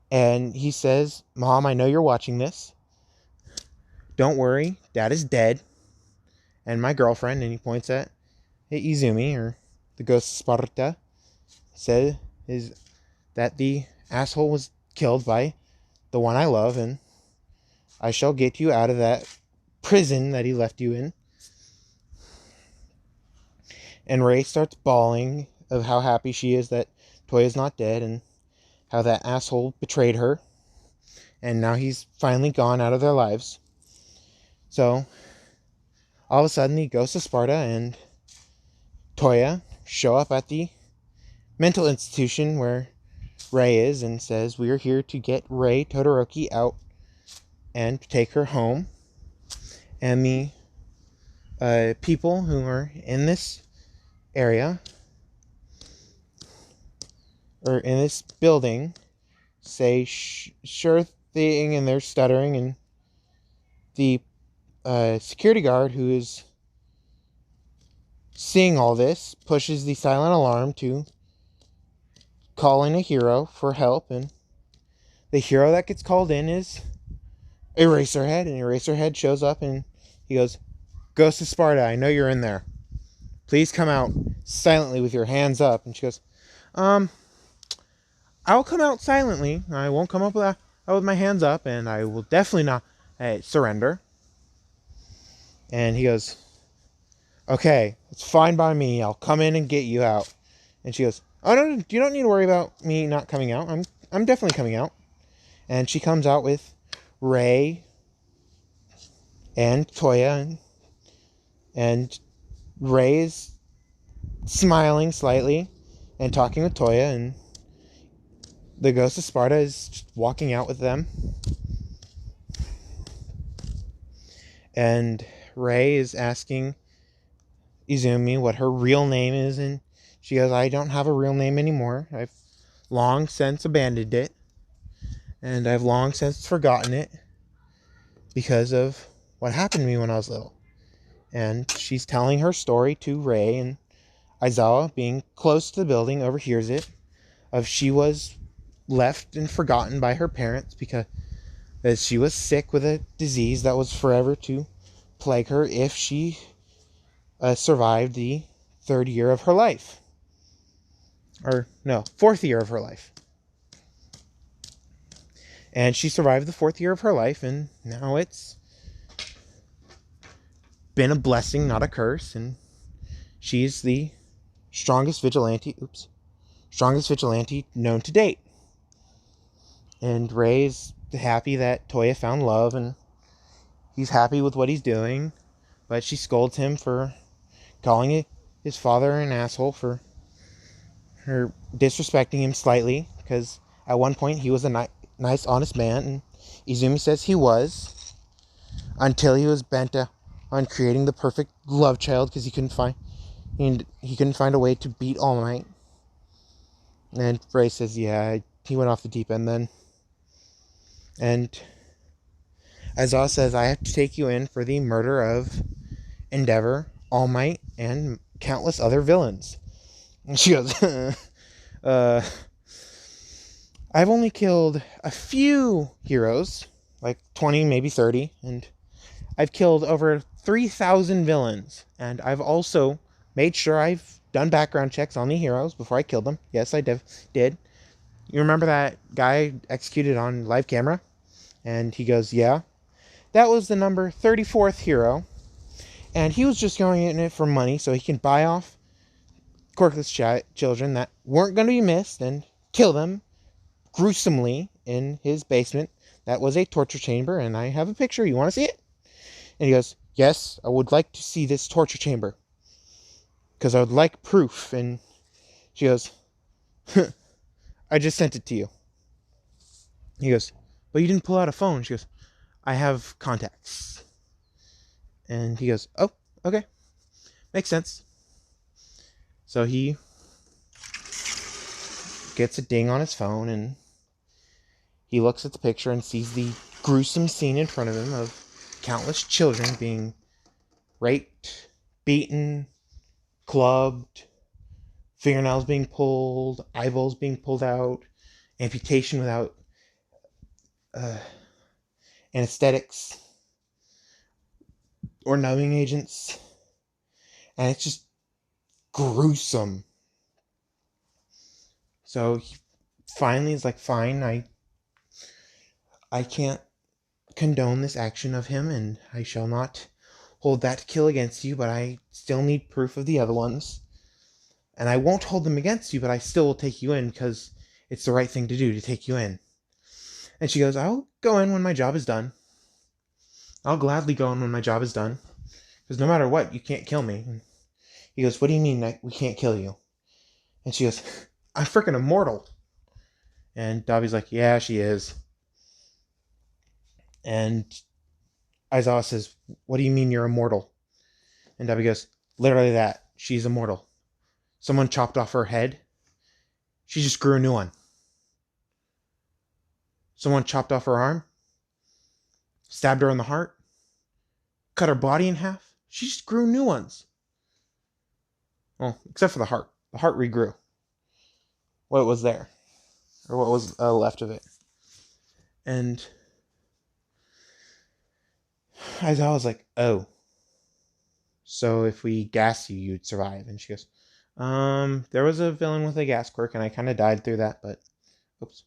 and he says, Mom, I know you're watching this. Don't worry, Dad is dead. And my girlfriend, and he points at Izumi, or the ghost of Sparta, said is that the asshole was killed by the one I love, and I shall get you out of that prison that he left you in. And Ray starts bawling of how happy she is that Toya's not dead, and how that asshole betrayed her, and now he's finally gone out of their lives. So, all of a sudden, the ghost of Sparta and Toya show up at the mental institution where Ray is, and says, we are here to get Ray Todoroki out and take her home. And the people who are in this area, or in this building, say sure thing, and they're stuttering, and the security guard who is seeing all this pushes the silent alarm to call in a hero for help, and the hero that gets called in is Eraserhead, and Eraserhead shows up, and he goes, Ghost of Sparta, I know you're in there. Please come out silently with your hands up. And she goes, I'll come out silently. I won't come up with my hands up, and I will definitely not surrender. And he goes, okay, it's fine by me. I'll come in and get you out. And she goes, oh, no, you don't need to worry about me not coming out. I'm definitely coming out. And she comes out with Ray and Toya, and Ray is smiling slightly and talking with Toya, and the ghost of Sparta is just walking out with them. And Ray is asking Izumi what her real name is, and she goes, I don't have a real name anymore. I've long since abandoned it, and I've long since forgotten it because of what happened to me when I was little. And she's telling her story to Ray, and Aizawa, being close to the building, overhears it. She was left and forgotten by her parents because she was sick with a disease that was forever to plague her if she survived the third year of her life. Or, no, fourth year of her life. And she survived the fourth year of her life, and now it's been a blessing, not a curse, and she's the strongest vigilante known to date. And Rei's happy that Toya found love, and he's happy with what he's doing, but she scolds him for calling his father an asshole for her disrespecting him slightly, because at one point he was a nice, honest man, and Izumi says he was, until he was bent on creating the perfect love child because he couldn't find a way to beat All Might. And Rei says, yeah, he went off the deep end then. And Aizawa says, I have to take you in for the murder of Endeavor, All Might, and countless other villains. And she goes, I've only killed a few heroes, like 20, maybe 30, and I've killed over 3,000 villains, and I've also made sure I've done background checks on the heroes before I killed them. Yes, I did. You remember that guy executed on live camera? And he goes, yeah. That was the number 34th hero, and he was just going in it for money so he can buy off quirkless children that weren't going to be missed and kill them gruesomely in his basement. That was a torture chamber, and I have a picture. You want to see it? And he goes, yes, I would like to see this torture chamber, because I would like proof. And she goes, I just sent it to you. He goes, but you didn't pull out a phone. She goes, I have contacts. And he goes, oh, okay. Makes sense. So he gets a ding on his phone, and he looks at the picture and sees the gruesome scene in front of him of countless children being raped, beaten, clubbed, fingernails being pulled, eyeballs being pulled out, amputation without anesthetics or numbing agents. And it's just gruesome. So he finally is like, fine, I can't condone this action of him, and I shall not hold that kill against you, but I still need proof of the other ones. And I won't hold them against you, but I still will take you in because it's the right thing to do to take you in. And she goes, I'll go in when my job is done. I'll gladly go in when my job is done. Because no matter what, you can't kill me. And he goes, what do you mean we can't kill you? And she goes, I'm freaking immortal. And Dabi's like, yeah, she is. And Aizawa says, what do you mean you're immortal? And Dabi goes, literally that. She's immortal. Someone chopped off her head. She just grew a new one. Someone chopped off her arm. Stabbed her in the heart. Cut her body in half. She just grew new ones. Well, except for the heart. The heart regrew. What was there. Or what was left of it. And Aizawa was like, oh. So if we gas you, you'd survive. And she goes, there was a villain with a gas quirk, and I kind of died through that, but, oops.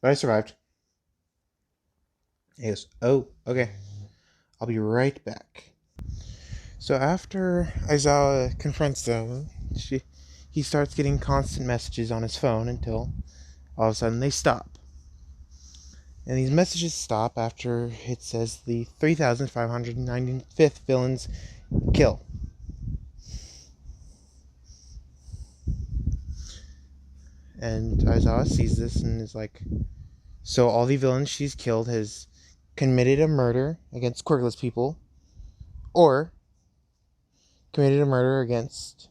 But I survived. He goes, oh, okay. I'll be right back. So after Aizawa confronts them, he starts getting constant messages on his phone until all of a sudden they stop. And these messages stop after it says the 3,595th villain's kill. And Aizawa sees this and is like, so all the villains she's killed has committed a murder against quirkless people, or committed a murder against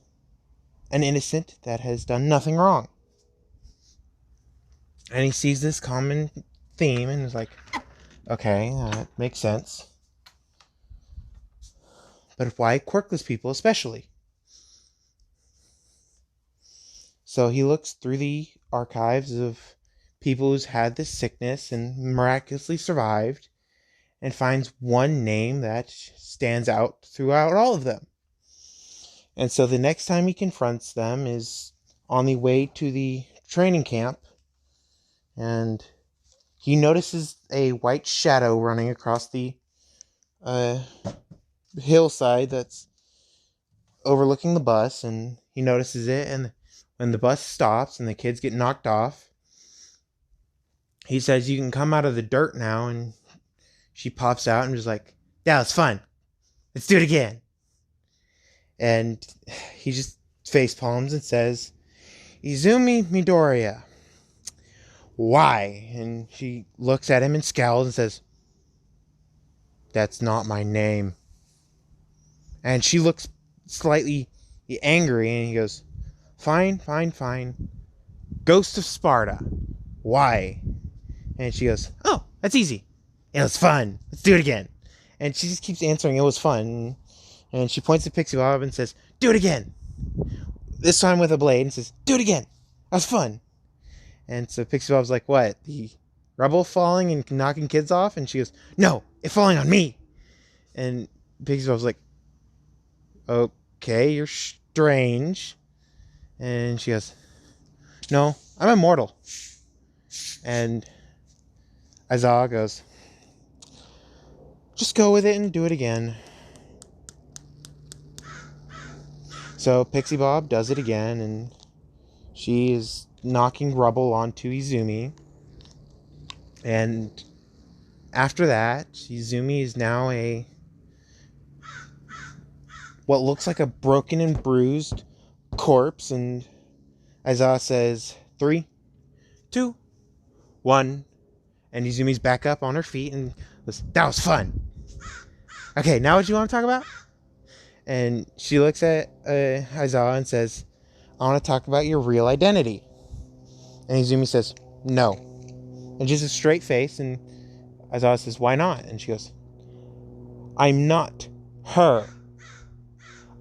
an innocent that has done nothing wrong. And he sees this common theme and is like, okay, that makes sense. But why quirkless people especially? So he looks through the archives of people who's had this sickness and miraculously survived, and finds one name that stands out throughout all of them. And so the next time he confronts them is on the way to the training camp, and he notices a white shadow running across the uh, hillside that's overlooking the bus, and he notices it, and when the bus stops and the kids get knocked off, he says, "You can come out of the dirt now," and she pops out and is like, "That was fun. Let's do it again." And he just face palms and says, "Izumi Midoriya, why?" And she looks at him and scowls and says, "That's not my name." And she looks slightly angry, and he goes, "Fine, fine, fine. Ghost of Sparta. Why?" And she goes, "Oh, that's easy. It was fun. Let's do it again." And she just keeps answering, "It was fun." And she points to Pixie Bob and says, "Do it again." This time with a blade, and says, "Do it again. That was fun." And so Pixie Bob's like, "What? The rubble falling and knocking kids off?" And she goes, "No, it falling on me." And Pixie Bob's like, "Okay, you're strange." And she goes, "No, I'm immortal." And Aizawa goes, "Just go with it and do it again." So Pixie Bob does it again, and she is knocking rubble onto Izumi. And after that, Izumi is now what looks like a broken and bruised corpse, and Aizawa says, 3, 2, 1, and Izumi's back up on her feet and goes, "That was fun. Okay, now what do you want to talk about?" And she looks at Aizawa and says, "I want to talk about your real identity." And Izumi says, "No." And just a straight face, and Aizawa says, "Why not?" And she goes, "I'm not her.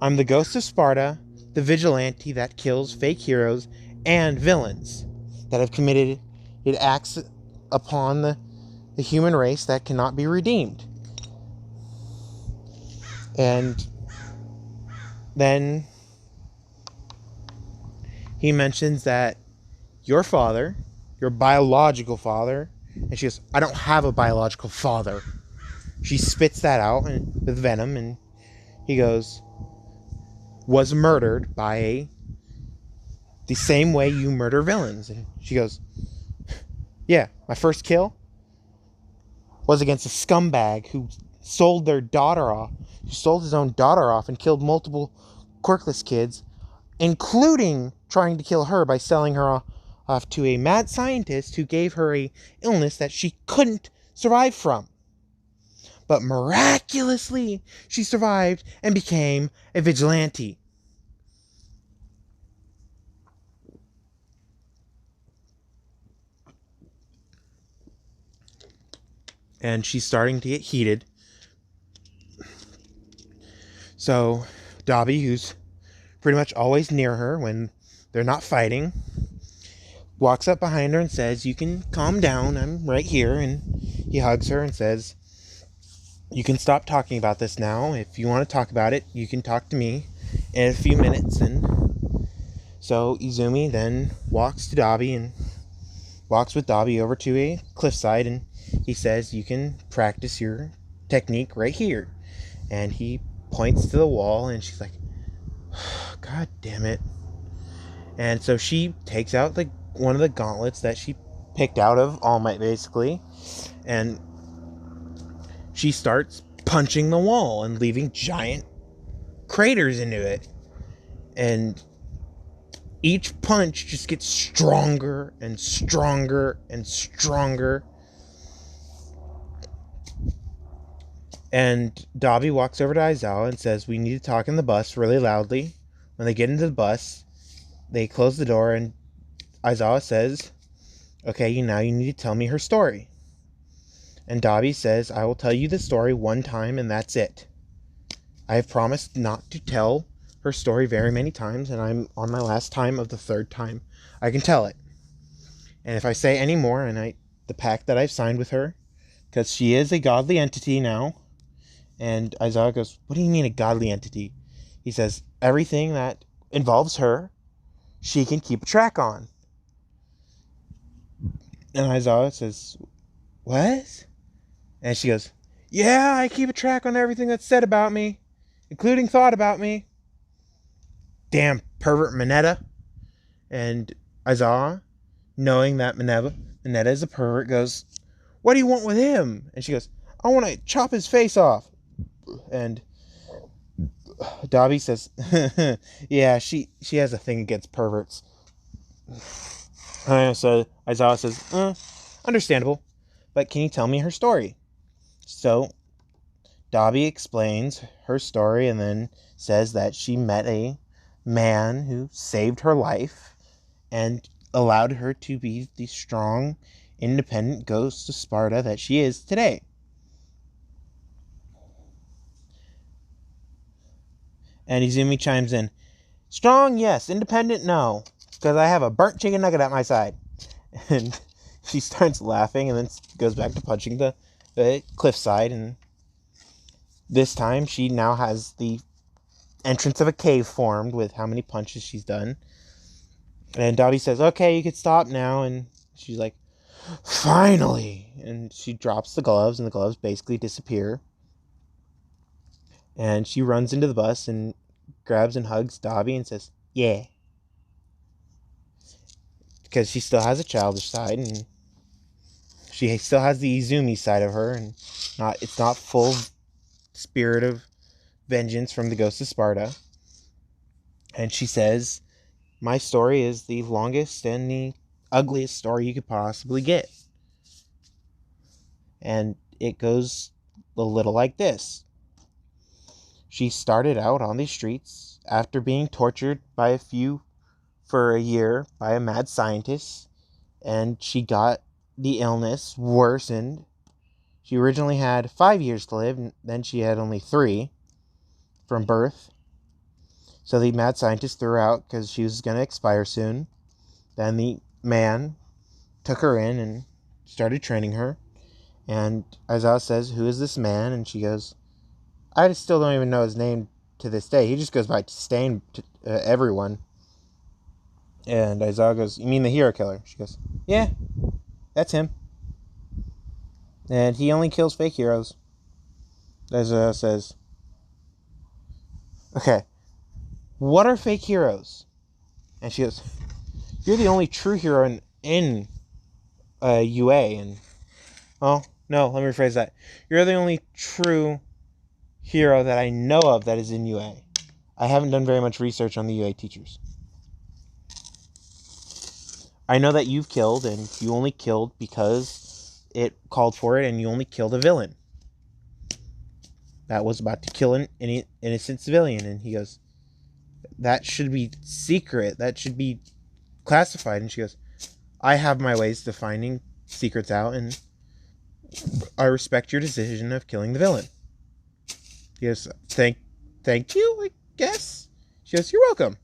I'm the ghost of Sparta, the vigilante that kills fake heroes and villains that have committed acts upon the human race that cannot be redeemed." And then he mentions that your father, your biological father, and she goes, "I don't have a biological father." She spits that out with venom, and he goes, "Was murdered by the same way you murder villains." And she goes, "Yeah, my first kill was against a scumbag who sold their daughter off, who sold his own daughter off and killed multiple quirkless kids, including trying to kill her by selling her off to a mad scientist who gave her a illness that she couldn't survive from. But miraculously, she survived and became a vigilante." And she's starting to get heated. So Dobby, who's pretty much always near her when they're not fighting, walks up behind her and says, "You can calm down, I'm right here." And he hugs her and says, "You can stop talking about this now. If you want to talk about it, you can talk to me in a few minutes." And so Izumi then walks to Dobby and walks with Dobby over to a cliffside, and he says, "You can practice your technique right here." And he points to the wall, and she's like, "God damn it." And so she takes out one of the gauntlets that she picked out of All Might, basically, and she starts punching the wall and leaving giant craters into it. And each punch just gets stronger and stronger and stronger. And Dobby walks over to Aizawa and says, "We need to talk in the bus," really loudly. When they get into the bus, they close the door, and Aizawa says, "Okay, now you need to tell me her story." And Dobby says, "I will tell you the story one time, and that's it. I have promised not to tell her story very many times, and I'm on my last time of the third time I can tell it. And if I say any more, the pact that I've signed with her, because she is a godly entity now, and Isaiah goes, "What do you mean a godly entity?" He says, "Everything that involves her, she can keep a track on." And Isaiah says, "What?" And she goes, "Yeah, I keep a track on everything that's said about me, including thought about me." Damn pervert Minetta. And Isaiah, knowing that Minetta is a pervert, goes, "What do you want with him?" And she goes, "I want to chop his face off." And Dobby says, "Yeah, she has a thing against perverts." So Isaiah says, "Understandable, but can you tell me her story?" So Dobby explains her story and then says that she met a man who saved her life and allowed her to be the strong, independent ghost of Sparta that she is today. And Izumi chimes in, "Strong, yes. Independent, no. Because I have a burnt chicken nugget at my side." And she starts laughing and then goes back to punching the cliffside. And this time she now has the entrance of a cave formed with how many punches she's done. And Dobby says, "Okay, you can stop now." And she's like, "Finally!" And she drops the gloves, and the gloves basically disappear. And she runs into the bus and grabs and hugs Dobby and says, "Yeah." Because she still has a childish side, and she still has the Izumi side of her, and it's not full spirit of vengeance from the Ghost of Sparta. And she says, "My story is the longest and the ugliest story you could possibly get." And it goes a little like this. She started out on these streets after being tortured by a few for a year by a mad scientist, and she got the illness worsened. She originally had 5 years to live, and then she had only 3 from birth. So the mad scientist threw her out because she was going to expire soon. Then the man took her in and started training her. And Aizawa says, "Who is this man?" And she goes, "I still don't even know his name to this day. He just goes by Stain to everyone." And Aizawa goes, "You mean the hero killer?" She goes, "Yeah, that's him. And he only kills fake heroes." Aizawa says, "Okay, what are fake heroes?" And she goes, "You're the only true hero in UA." And, oh, no, let me rephrase that. "You're the only true hero that I know of that is in UA. I haven't done very much research on the UA teachers. I know that you've killed, and you only killed because it called for it, and you only killed a villain that was about to kill an innocent civilian." And he goes, "That should be secret. That should be classified." And she goes, "I have my ways to finding secrets out, and I respect your decision of killing the villain." He goes, Thank you, I guess." She goes, "You're welcome."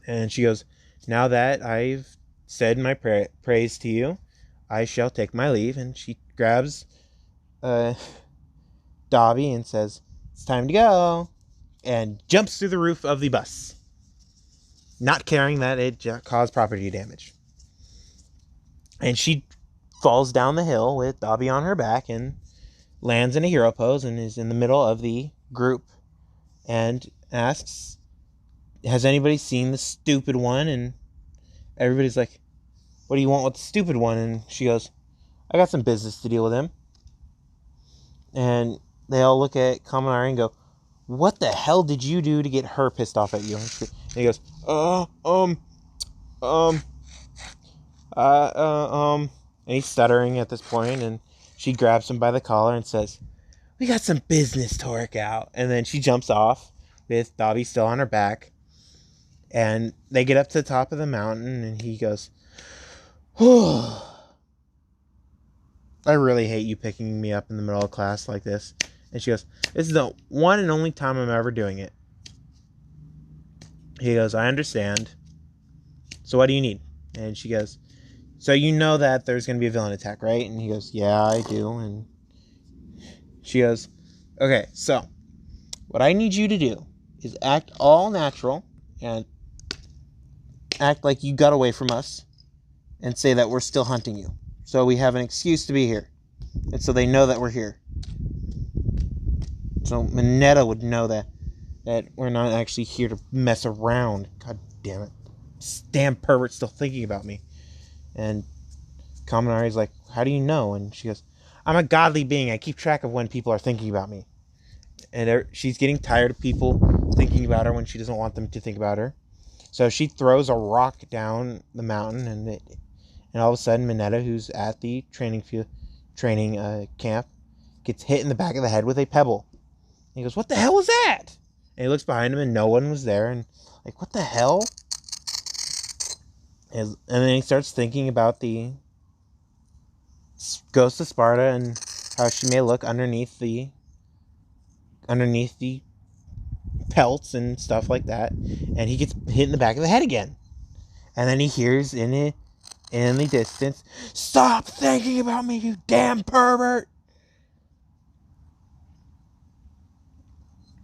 And she goes, "Now that I've said my praise to you, I shall take my leave." And she grabs Dobby and says, "It's time to go," and jumps through the roof of the bus, not caring that it caused property damage. And she falls down the hill with Dobby on her back and lands in a hero pose and is in the middle of the group and asks, "Has anybody seen the stupid one?" And everybody's like, "What do you want with the stupid one?" And she goes, "I got some business to deal with him." And they all look at Kaminari and go, "What the hell did you do to get her pissed off at you?" And he goes, and he's stuttering at this point, and she grabs him by the collar and says, "We got some business to work out." And then she jumps off with Dobby still on her back. And they get up to the top of the mountain, and he goes, "Oh, I really hate you picking me up in the middle of class like this." And she goes, this is the one and only time I'm ever doing it. He goes, I understand. So what do you need? And she goes, so you know that there's going to be a villain attack, right? And he goes, yeah, I do. And she goes, okay, so what I need you to do is act all natural and act like you got away from us and say that we're still hunting you. So we have an excuse to be here. And so they know that we're here. So Mineta would know that we're not actually here to mess around. God damn it. This damn pervert's still thinking about me. And Kaminari's like, how do you know? And she goes, I'm a godly being. I keep track of when people are thinking about me. And she's getting tired of people thinking about her when she doesn't want them to think about her. So she throws a rock down the mountain, and all of a sudden Mineta, who's at the training camp, gets hit in the back of the head with a pebble. And he goes, what the hell was that? And he looks behind him and no one was there, and like, what the hell? And then he starts thinking about the ghost of Sparta and how she may look underneath the pelts and stuff like that. And he gets hit in the back of the head again. And then he hears in the distance, stop thinking about me, you damn pervert!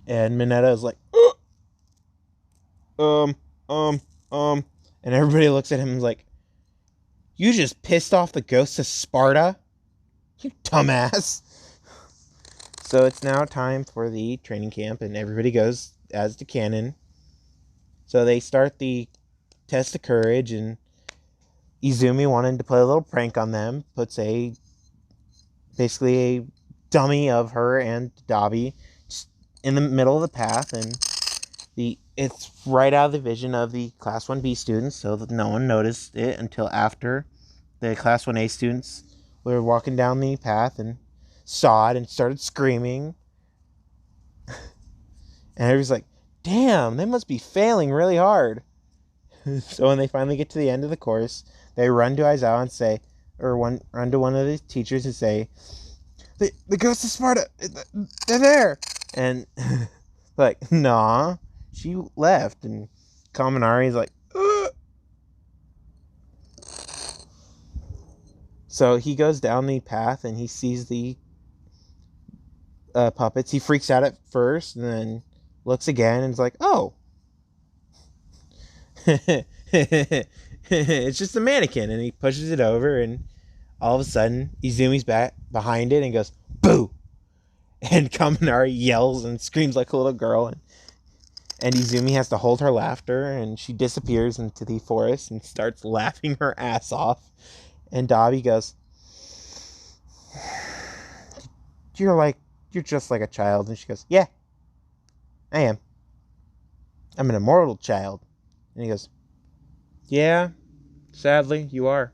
And Mineta is like, and everybody looks at him and is like, you just pissed off the ghost of Sparta? You dumbass. So it's now time for the training camp, and everybody goes as the canon. So they start the test of courage, and Izumi wanted to play a little prank on them, puts basically a dummy of her and Dabi in the middle of the path, and it's right out of the vision of the Class 1B students, so that no one noticed it until after the Class 1A students were walking down the path and saw it and started screaming. And everybody's like, damn, they must be failing really hard. So when they finally get to the end of the course, they run to Aizawa and say, run to one of the teachers and say, the ghost of Sparta, they're there. And like, nah, she left. And Kaminari's like, ugh. So he goes down the path and he sees the puppets. He freaks out at first and then looks again and is like, oh. It's just a mannequin. And he pushes it over, and all of a sudden Izumi's back behind it and goes, boo. And Kaminari yells and screams like a little girl, and Izumi has to hold her laughter, and she disappears into the forest and starts laughing her ass off. And Dabi goes, you're just like a child. And she goes, yeah, I am. I'm an immortal child. And he goes, yeah, sadly, you are.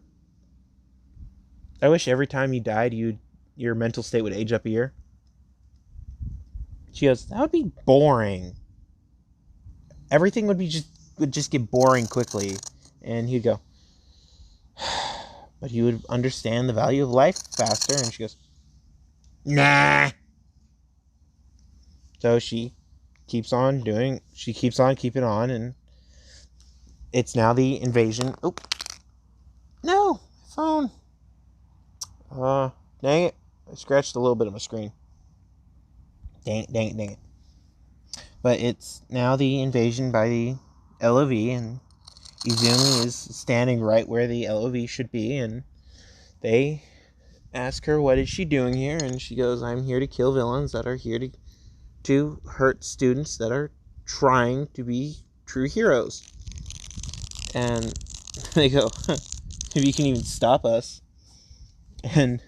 I wish every time you died, your mental state would age up a year. She goes, that would be boring. Everything would just get boring quickly. And he'd go, but he would understand the value of life faster. And she goes, nah. So she keeps on keeping on, and it's now the invasion. Oh, no, phone. Dang it. I scratched a little bit of my screen. Dang it. But it's now the invasion by the LOV, and Izumi is standing right where the LOV should be, and they ask her what is she doing here, and she goes, I'm here to kill villains that are here to hurt students that are trying to be true heroes. And they go, if you can even stop us. And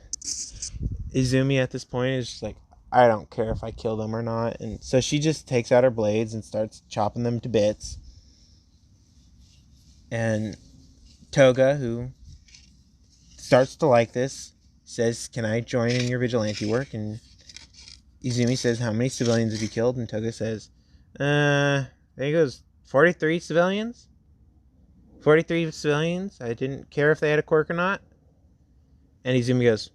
Izumi at this point is just like, I don't care if I kill them or not. And so she just takes out her blades and starts chopping them to bits. And Toga, who starts to like this, says, can I join in your vigilante work? And Izumi says, how many civilians have you killed? And Toga says, there he goes, 43 civilians? 43 civilians? I didn't care if they had a quirk or not. And Izumi goes,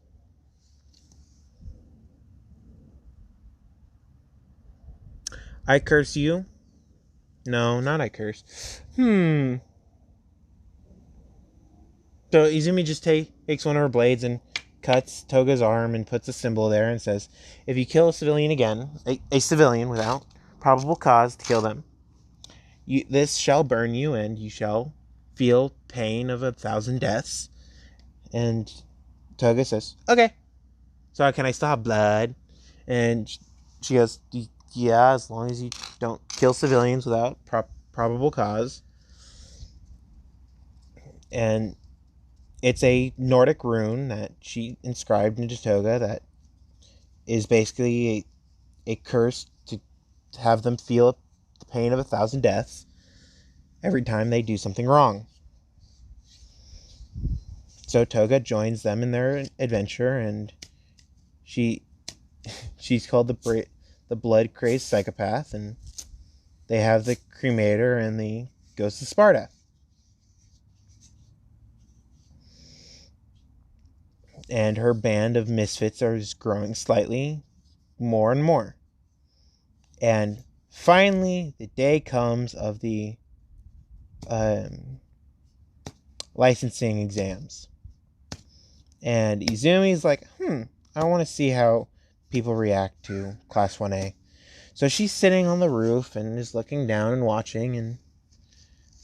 I curse you? No, not I curse. So Izumi just takes one of her blades and cuts Toga's arm and puts a symbol there and says, if you kill a civilian again, a civilian without probable cause to kill them, this shall burn you and you shall feel pain of 1,000 deaths. And Toga says, okay. So can I still have blood? And she goes, yeah, as long as you don't kill civilians without probable cause. And it's a Nordic rune that she inscribed into Toga that is basically a curse to have them feel the pain of 1,000 deaths every time they do something wrong. So Toga joins them in their adventure, and she's called the blood crazed psychopath, and they have the cremator and the ghost of Sparta. And her band of misfits are just growing slightly more and more. And finally, the day comes of the licensing exams. And Izumi's like, I want to see how people react to Class 1A. So she's sitting on the roof and is looking down and watching, and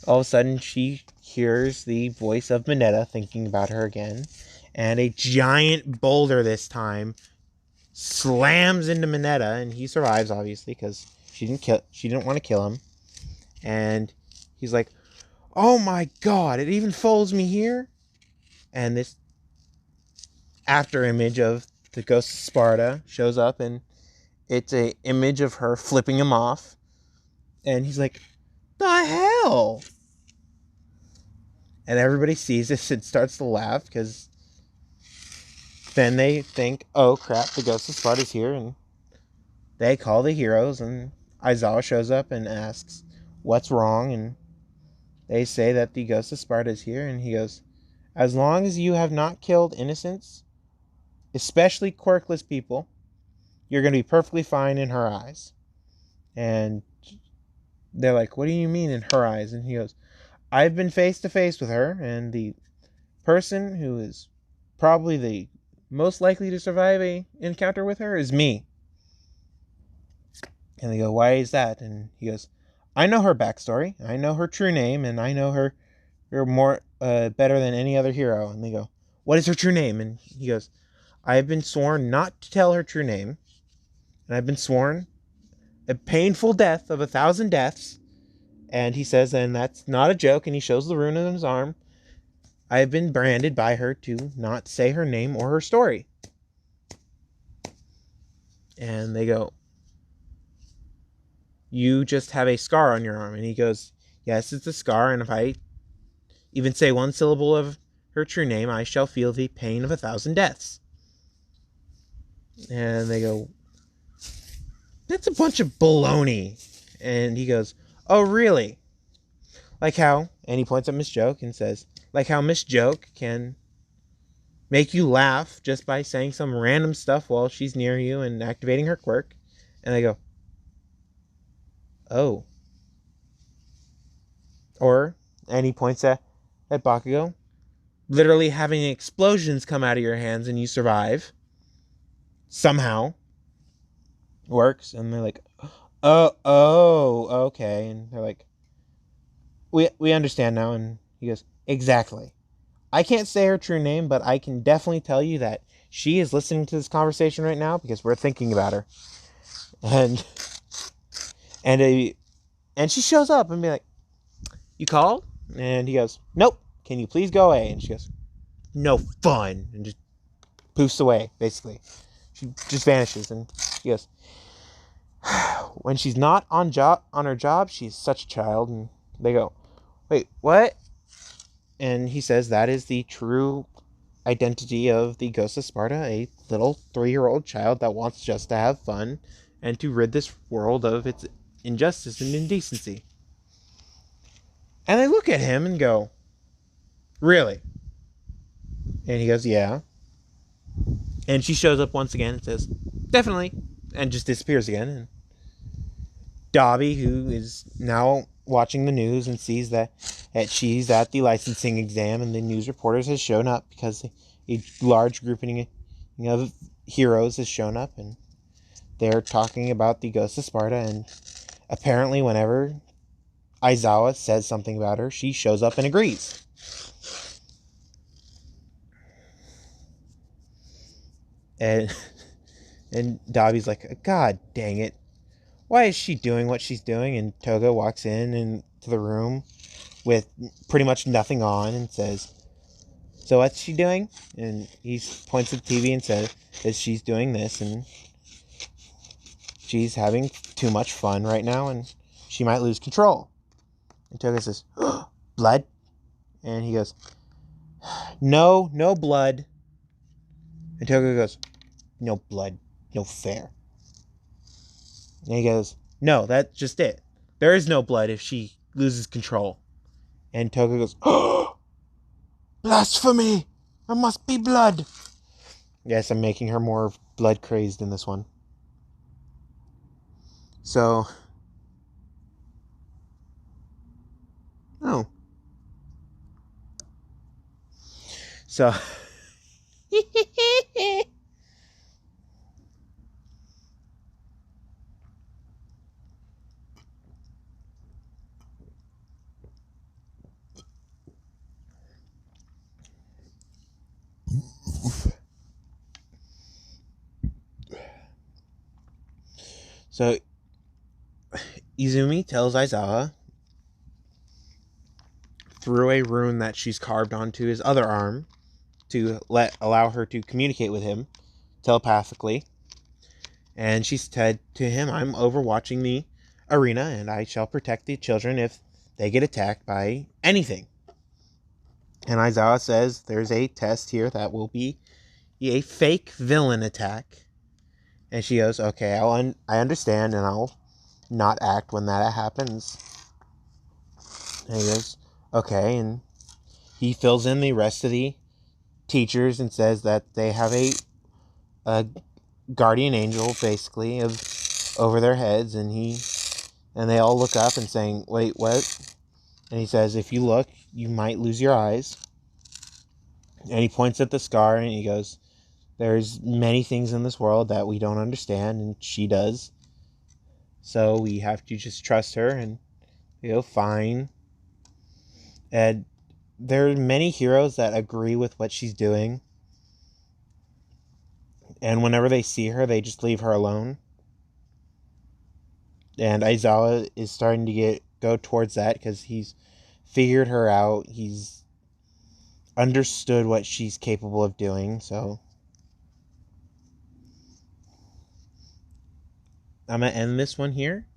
all of a sudden she hears the voice of Mineta thinking about her again, and a giant boulder this time slams into Mineta, and he survives, obviously, because she didn't want to kill him. And he's like, oh my god, it even folds me here. And this after image of the ghost of Sparta shows up, and it's a image of her flipping him off. And he's like, the hell? And everybody sees this and starts to laugh, because then they think, oh crap, the ghost of Sparta's here. And they call the heroes, and Aizawa shows up and asks what's wrong. And they say that the ghost of Sparta is here. And he goes, as long as you have not killed innocents, especially quirkless people, you're going to be perfectly fine in her eyes. And they're like, what do you mean in her eyes? And he goes, I've been face to face with her, and the person who is probably the most likely to survive a encounter with her is me. And they go, why is that? And he goes, I know her backstory, I know her true name, and I know her more better than any other hero. And they go, what is her true name? And he goes, I have been sworn not to tell her true name, and I've been sworn a painful death of 1,000 deaths. And he says, and that's not a joke, and he shows the rune on his arm. I have been branded by her to not say her name or her story. And they go, you just have a scar on your arm. And he goes, yes, it's a scar, and if I even say one syllable of her true name, I shall feel the pain of 1,000 deaths. And they go, that's a bunch of baloney. And he goes, oh, really? Like how, and he points at Miss Joke and says, like how Miss Joke can make you laugh just by saying some random stuff while she's near you and activating her quirk. And they go, oh. Or, and he points at Bakugo, literally having explosions come out of your hands and you survive. Somehow. Works. And they're like, oh, okay. And they're like, we understand now. And he goes, exactly. I can't say her true name, but I can definitely tell you that she is listening to this conversation right now because we're thinking about her. And she shows up and be like, you called? And he goes, nope. Can you please go away? And she goes, no fun. And just poofs away, basically. She just vanishes. And he goes, when she's not on her job, she's such a child. And they go, wait, what? And he says that is the true identity of the Ghost of Sparta, a little 3-year-old child that wants just to have fun and to rid this world of its injustice and indecency. And they look at him and go, really? And he goes, yeah. And she shows up once again and says, definitely. And just disappears again. Dobby, who is now watching the news and sees that she's at the licensing exam, and the news reporters has shown up because a large grouping of heroes has shown up, and they're talking about the Ghost of Sparta. And apparently, whenever Aizawa says something about her, she shows up and agrees. And Dobby's like, God dang it. Why is she doing what she's doing? And Toga walks into the room with pretty much nothing on and says, so what's she doing? And he points at the TV and says that she's doing this, and she's having too much fun right now, and she might lose control. And Toga says, blood? And he goes, no blood. And Toga goes, no blood, no fair. And he goes, no, that's just it. There is no blood if she loses control. And Toga goes, oh, blasphemy! There must be blood. Yes, I'm making her more blood crazed in this one. So, oh. So, so Izumi tells Aizawa through a rune that she's carved onto his other arm to allow her to communicate with him telepathically. And she said to him, I'm overwatching the arena, and I shall protect the children if they get attacked by anything. And Aizawa says there's a test here that will be a fake villain attack. And she goes, okay, I understand, and I'll not act when that happens. And he goes, okay, and he fills in the rest of the teachers and says that they have a guardian angel, basically, of over their heads, and they all look up and saying, wait, what? And he says, if you look, you might lose your eyes. And he points at the scar, and he goes, there's many things in this world that we don't understand, and she does. So we have to just trust her, and fine. And there are many heroes that agree with what she's doing. And whenever they see her, they just leave her alone. And Aizawa is starting to go towards that because he's figured her out. He's understood what she's capable of doing. So I'm going to end this one here.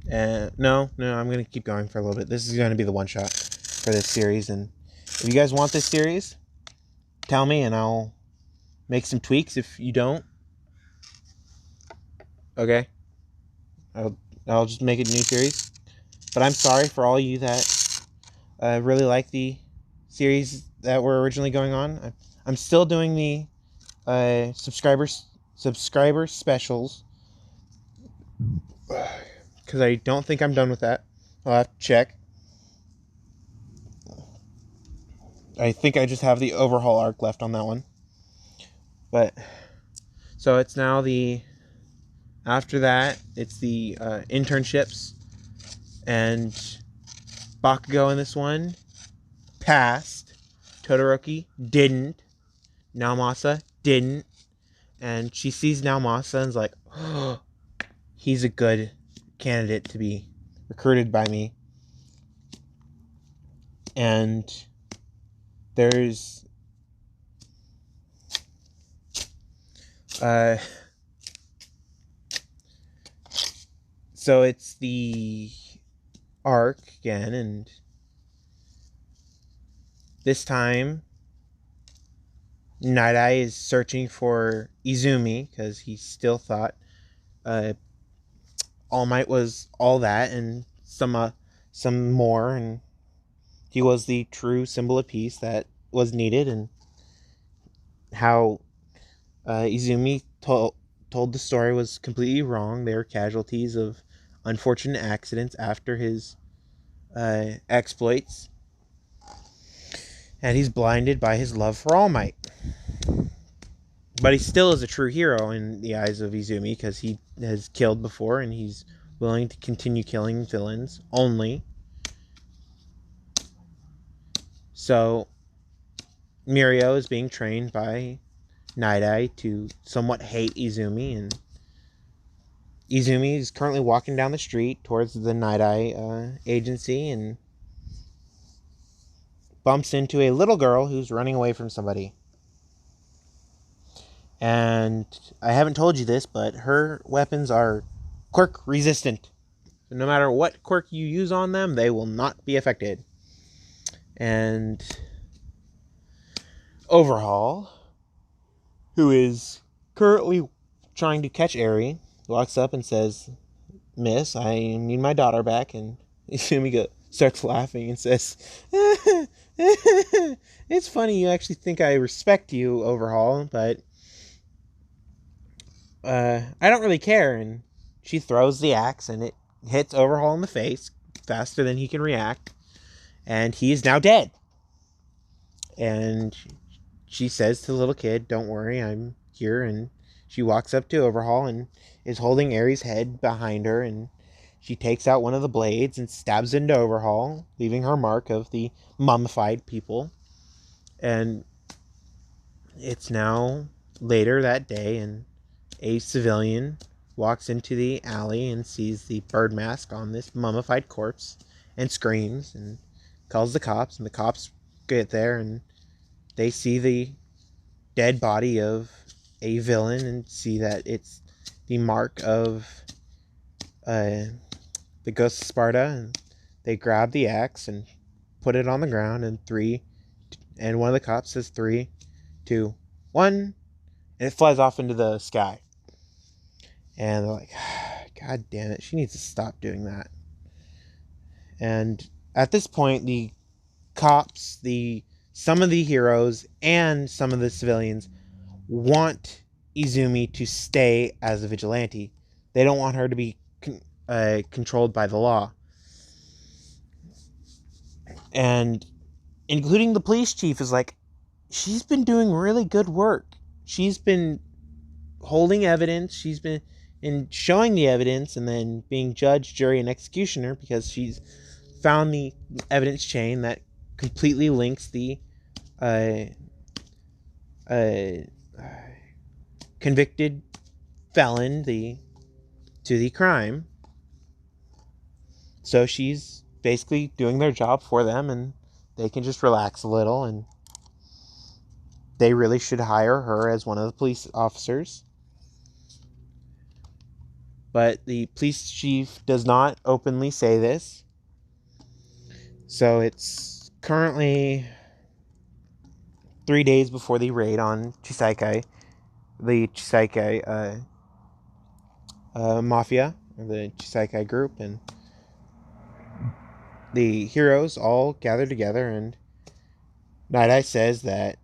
No, I'm going to keep going for a little bit. This is going to be the one shot for this series. And if you guys want this series, tell me and I'll make some tweaks if you don't. Okay? I'll just make it a new series. But I'm sorry for all you that really like the series that were originally going on. I'm still doing the subscriber specials because I don't think I'm done with that. I'll have to check. I think I just have the overhaul arc left on that one. But so it's now after that it's the internships, and Bakugo in this one passed. Todoroki didn't. Naomasa didn't. And she sees Naomasa and is like, oh, he's a good candidate to be recruited by me. And there's so it's the arc again, and this time Night Eye is searching for Izumi because he still thought All Might was all that and some more, and he was the true symbol of peace that was needed. And how Izumi told the story was completely wrong. They were casualties of unfortunate accidents after his exploits, and he's blinded by his love for All Might. But he still is a true hero in the eyes of Izumi because he has killed before and he's willing to continue killing villains only. So Mirio is being trained by Night Eye to somewhat hate Izumi, and Izumi is currently walking down the street towards the Night Eye agency and bumps into a little girl who's running away from somebody. And I haven't told you this, but her weapons are quirk resistant. So no matter what quirk you use on them, they will not be affected. And Overhaul, who is currently trying to catch Eri, walks up and says, "Miss, I need my daughter back." And Izumi starts laughing and says, "It's funny you actually think I respect you, Overhaul, but I don't really care." And she throws the axe and it hits Overhaul in the face faster than he can react. And he is now dead. And she says to the little kid, "Don't worry, I'm here." And she walks up to Overhaul and is holding Eri's head behind her. And she takes out one of the blades and stabs into Overhaul, leaving her mark of the mummified people. And it's now later that day, and a civilian walks into the alley and sees the bird mask on this mummified corpse and screams and calls the cops. And the cops get there and they see the dead body of a villain and see that it's the mark of the Ghost of Sparta. And they grab the axe and put it on the ground, and one of the cops says 3, 2, 1, and it flies off into the sky. And they're like, "God damn it, she needs to stop doing that." And at this point, the cops, some of the heroes, and some of the civilians want Izumi to stay as a vigilante. They don't want her to be controlled by the law. And including the police chief is like, "She's been doing really good work. She's been holding evidence. She's been showing the evidence and then being judge, jury, and executioner because she's found the evidence chain that completely links the convicted felon to the crime." So she's basically doing their job for them, and they can just relax a little, and they really should hire her as one of the police officers. But the police chief does not openly say this. So it's currently 3 days before the raid on Chisaikai, the Chisaikai mafia, or the Chisaikai group, and the heroes all gather together, and Night Eye says that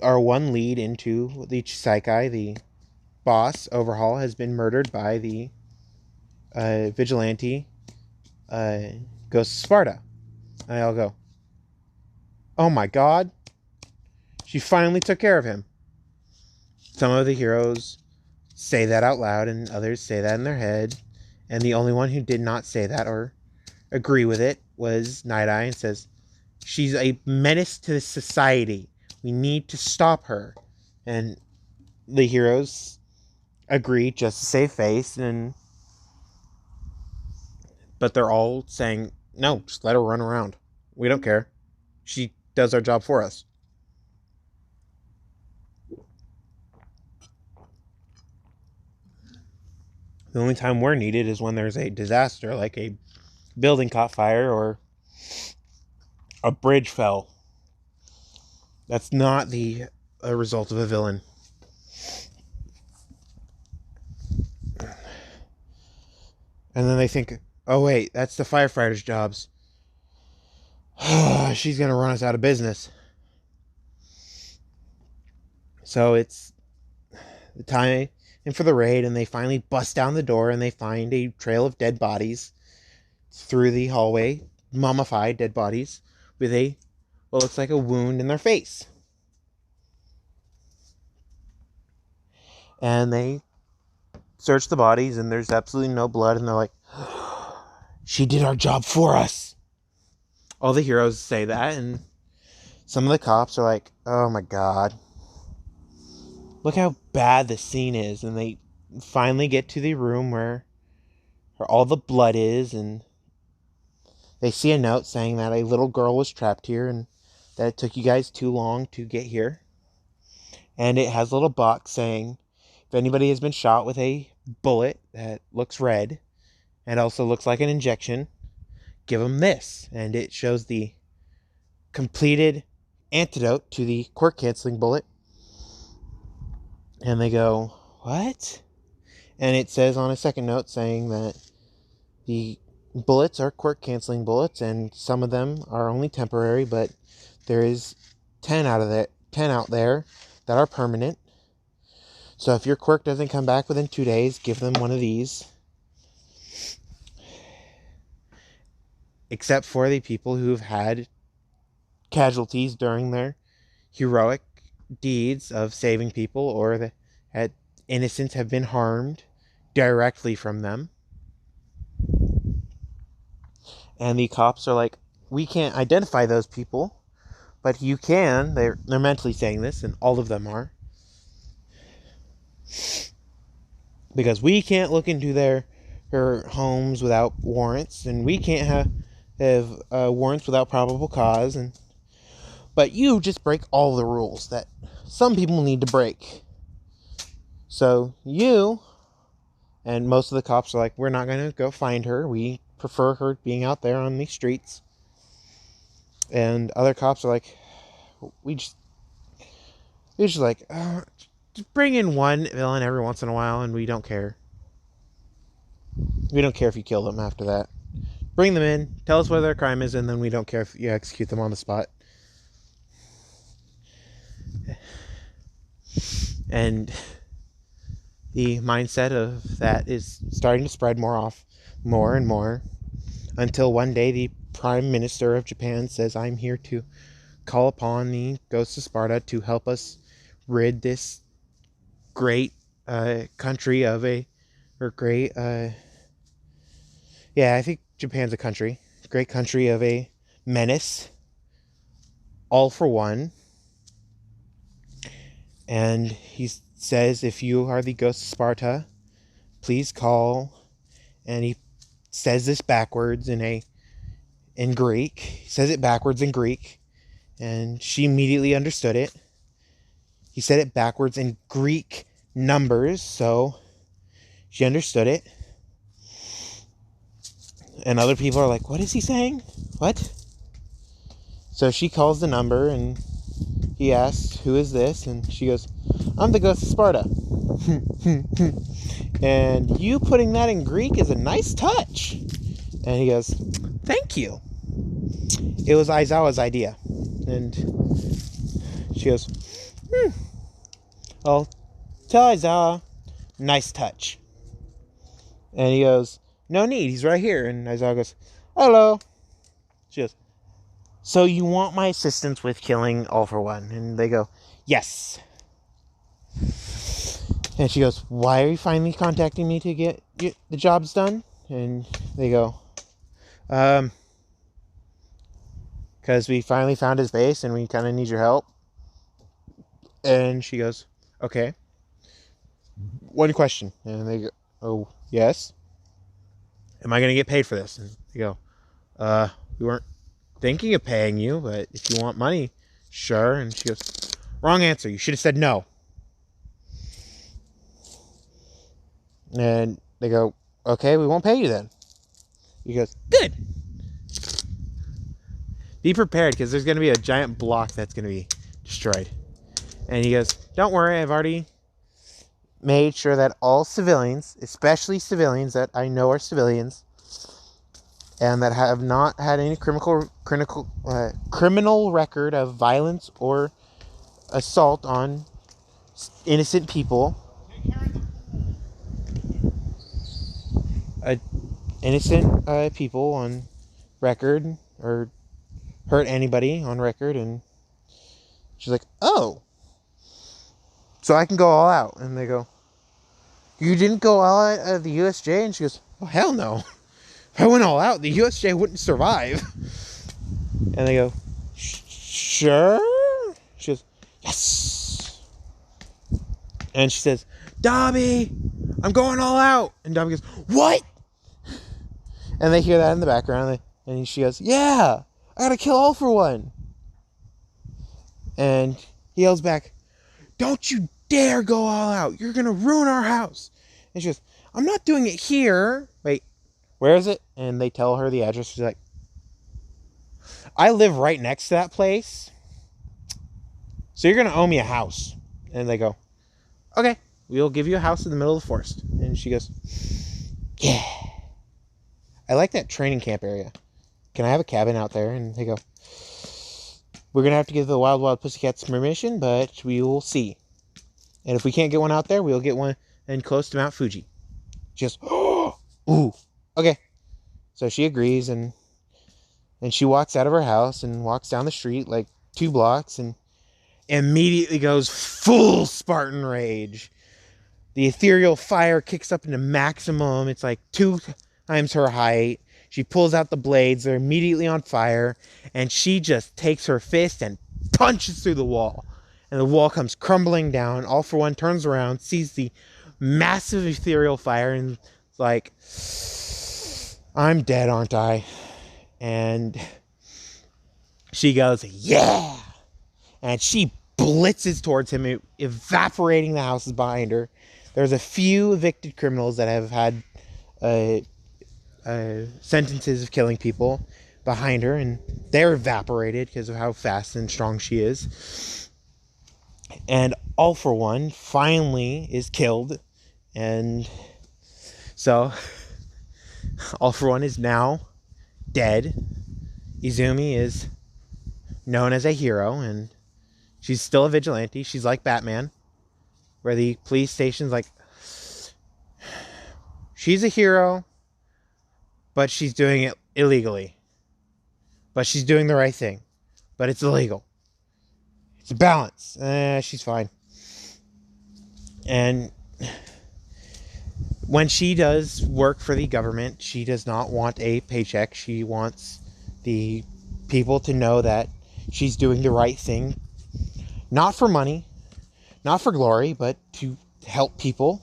our one lead into the Chisaikai, the boss, Overhaul, has been murdered by the vigilante Ghost of Sparta. And they all go, "Oh my god, she finally took care of him." Some of the heroes say that out loud, and others say that in their head. And the only one who did not say that or agree with it was Night Eye, and says, "She's a menace to society. We need to stop her." And the heroes agree just to save face, but they're all saying, "No, just let her run around. We don't care. She does our job for us." The only time we're needed is when there's a disaster, like a building caught fire or a bridge fell. That's not the result of a villain. And then they think, "Oh wait, that's the firefighters' jobs. She's gonna run us out of business." So it's the time in for the raid, and they finally bust down the door and they find a trail of dead bodies through the hallway, mummified dead bodies with what looks like a wound in their face. And they search the bodies and there's absolutely no blood, and they're like, she did our job for us. All the heroes say that, and some of the cops are like, oh my god, look how bad the scene is. And they finally get to the room where all the blood is, and they see a note saying that a little girl was trapped here and that it took you guys too long to get here. And it has a little box saying, if anybody has been shot with a bullet that looks red and also looks like an injection, give them this. And it shows the completed antidote to the quirk canceling bullet. And they go, what? And it says on a second note saying that the bullets are quirk canceling bullets, and some of them are only temporary, but there is 10 out there that are permanent. So if your quirk doesn't come back within 2 days, give them one of these. Except for the people who've had casualties during their heroic deeds of saving people, or that innocents have been harmed directly from them. And the cops are like, we can't identify those people, but you can. They're mentally saying this, and all of them are. Because we can't look into their homes without warrants, and we can't have warrants without probable cause. But you just break all the rules that some people need to break. So you, and most of the cops are like, we're not going to go find her. We prefer her being out there on the streets. And other cops are like, we just like, just bring in one villain every once in a while, and we don't care. We don't care if you kill them after that. Bring them in, tell us what their crime is, and then we don't care if you execute them on the spot. And the mindset of that is starting to spread more and more, until one day the Prime Minister of Japan says, I'm here to call upon the ghosts of Sparta to help us rid this great country of I think Japan's a country. Great country of a menace. All for one. And he says, if you are the ghost of Sparta, please call. And he says this backwards in Greek. He says it backwards in Greek. And she immediately understood it. He said it backwards in Greek numbers, so she understood it. And other people are like, what is he saying? What? So she calls the number, and he asks, who is this? And she goes, I'm the ghost of Sparta. And you putting that in Greek is a nice touch. And he goes, thank you. It was Aizawa's idea. And she goes, I'll tell Aizawa, nice touch. And he goes, no need, he's right here. And Aizawa goes, hello. She goes, so you want my assistance with killing All for One? And they go, yes. And she goes, why are you finally contacting me to get the jobs done? And they go, because we finally found his base and we kind of need your help. And she goes, okay. One question. And they go, oh, yes. Am I going to get paid for this? And they go, we weren't thinking of paying you, but if you want money, sure. And she goes, wrong answer. You should have said no. And they go, okay, we won't pay you then. He goes, good. Be prepared, because there's going to be a giant block that's going to be destroyed. And he goes, don't worry, I've already made sure that all civilians, especially civilians that I know are civilians, and that have not had any criminal record of violence or assault on innocent people, innocent people on record, or hurt anybody on record. And she's like, oh, so I can go all out. And they go, you didn't go all out of the USJ? And she goes, oh, hell no. If I went all out, the USJ wouldn't survive. And they go, sure? She goes, yes. And she says, Dobby, I'm going all out. And Dobby goes, what? And they hear that in the background. And she goes, yeah, I gotta kill all for one. And he yells back, don't you dare go all out. You're gonna ruin our house. And she goes, I'm not doing it here. Wait, where is it? And they tell her the address. She's like, I live right next to that place, so you're gonna owe me a house. And they go, okay, we'll give you a house in the middle of the forest. And she goes, yeah, I like that training camp area. Can I have a cabin out there? And they go, we're gonna have to give the Wild Wild Pussycats permission, but we will see. And if we can't get one out there, we'll get one in close to Mount Fuji. Just, ooh, okay. So she agrees, and she walks out of her house and walks down the street like 2 blocks and immediately goes full Spartan rage. The ethereal fire kicks up into maximum. It's like 2 times her height. She pulls out the blades. They're immediately on fire. And she just takes her fist and punches through the wall. And the wall comes crumbling down. All for One turns around, sees the massive ethereal fire, and it's like, I'm dead, aren't I? And she goes, yeah! And she blitzes towards him, evaporating the houses behind her. There's a few evicted criminals that have had sentences of killing people behind her, and they're evaporated because of how fast and strong she is. And All for One finally is killed, and so All for One is now dead. Izumi is known as a hero, and she's still a vigilante. She's like Batman, where the police station's like, she's a hero, but she's doing it illegally. But she's doing the right thing. But it's illegal. It's a balance. She's fine. And when she does work for the government, she does not want a paycheck. She wants the people to know that she's doing the right thing. Not for money, not for glory, but to help people.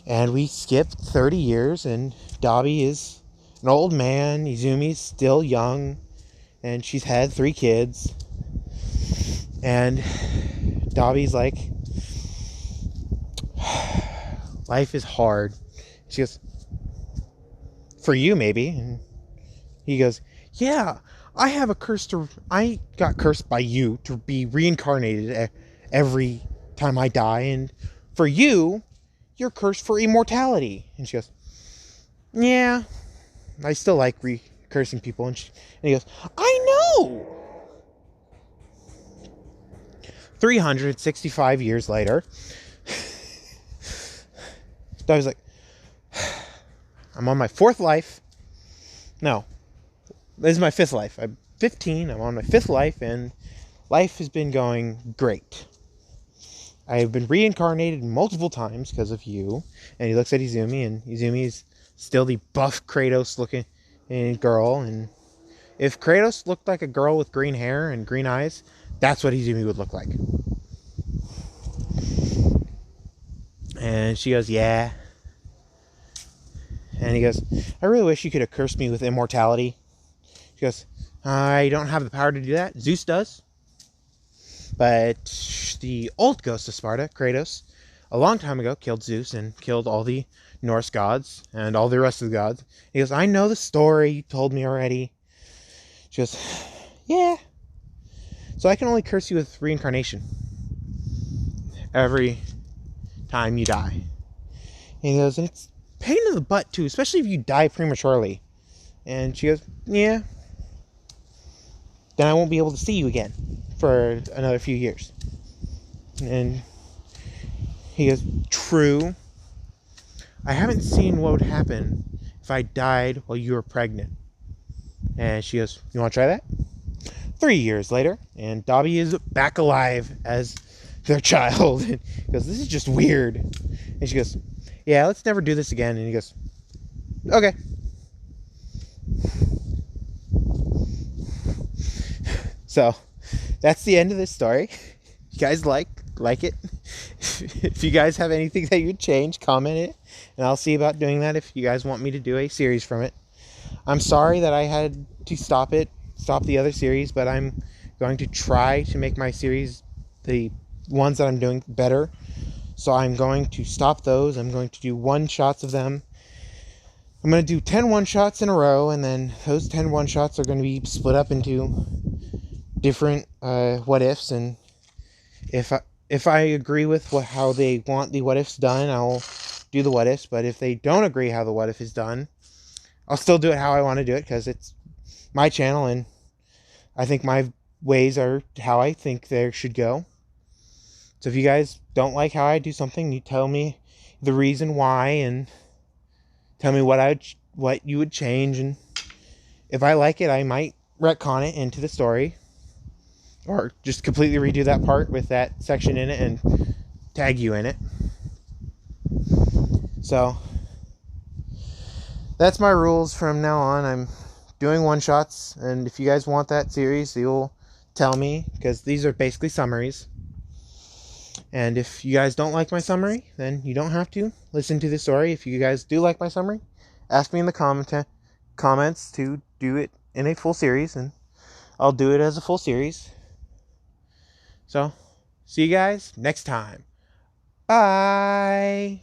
And we skipped 30 years, and Dobby is an old man. Izumi's still young, and she's had 3 kids. And Dobby's like, life is hard. She goes, for you, maybe. And he goes, yeah, I got cursed by you to be reincarnated every time I die. And for you, you're cursed for immortality. And she goes, yeah, I still like cursing people. And he goes, I know. 365 years later, I was like, I'm on my 4th life. No, this is my 5th life. I'm 15. I'm on my 5th life, and life has been going great. I've been reincarnated multiple times because of you. And he looks at Izumi, and Izumi's still the buff Kratos looking girl. And if Kratos looked like a girl with green hair and green eyes, that's what Izumi would look like. And she goes, yeah. And he goes, I really wish you could have cursed me with immortality. She goes, I don't have the power to do that. Zeus does. But the old ghost of Sparta, Kratos, a long time ago killed Zeus and killed all the Norse gods and all the rest of the gods. He goes, I know the story. You told me already. She goes, yeah. So I can only curse you with reincarnation every time you die. And he goes, and it's pain in the butt too, especially if you die prematurely. And she goes, yeah. Then I won't be able to see you again for another few years. And he goes, true. I haven't seen what would happen if I died while you were pregnant? And she goes, you want to try that? 3 years later, and Dobby is back alive as their child. And he goes, this is just weird. And she goes, yeah, let's never do this again. And he goes, okay. So that's the end of this story. You guys like it? If you guys have anything that you'd change, comment it, and I'll see about doing that if you guys want me to do a series from it. I'm sorry that I had to stop the other series, but I'm going to try to make my series, the ones that I'm doing, better. So I'm going to stop those. I'm going to do one-shots of them. I'm going to do 10 one-shots in a row, and then those 10 one-shots are going to be split up into different what-ifs, and if I agree with how they want the what-ifs done, I'll do the what-ifs, but if they don't agree how the what-if is done, I'll still do it how I want to do it, because it's my channel, and I think my ways are how I think they should go. So if you guys don't like how I do something, you tell me the reason why, and tell me what you would change, and if I like it, I might retcon it into the story, or just completely redo that part with that section in it and tag you in it. So that's my rules from now on. I'm doing one-shots, and if you guys want that series, you'll tell me, because these are basically summaries. And if you guys don't like my summary, then you don't have to listen to the story. If you guys do like my summary, ask me in the comments to do it in a full series, and I'll do it as a full series. So, see you guys next time. Bye!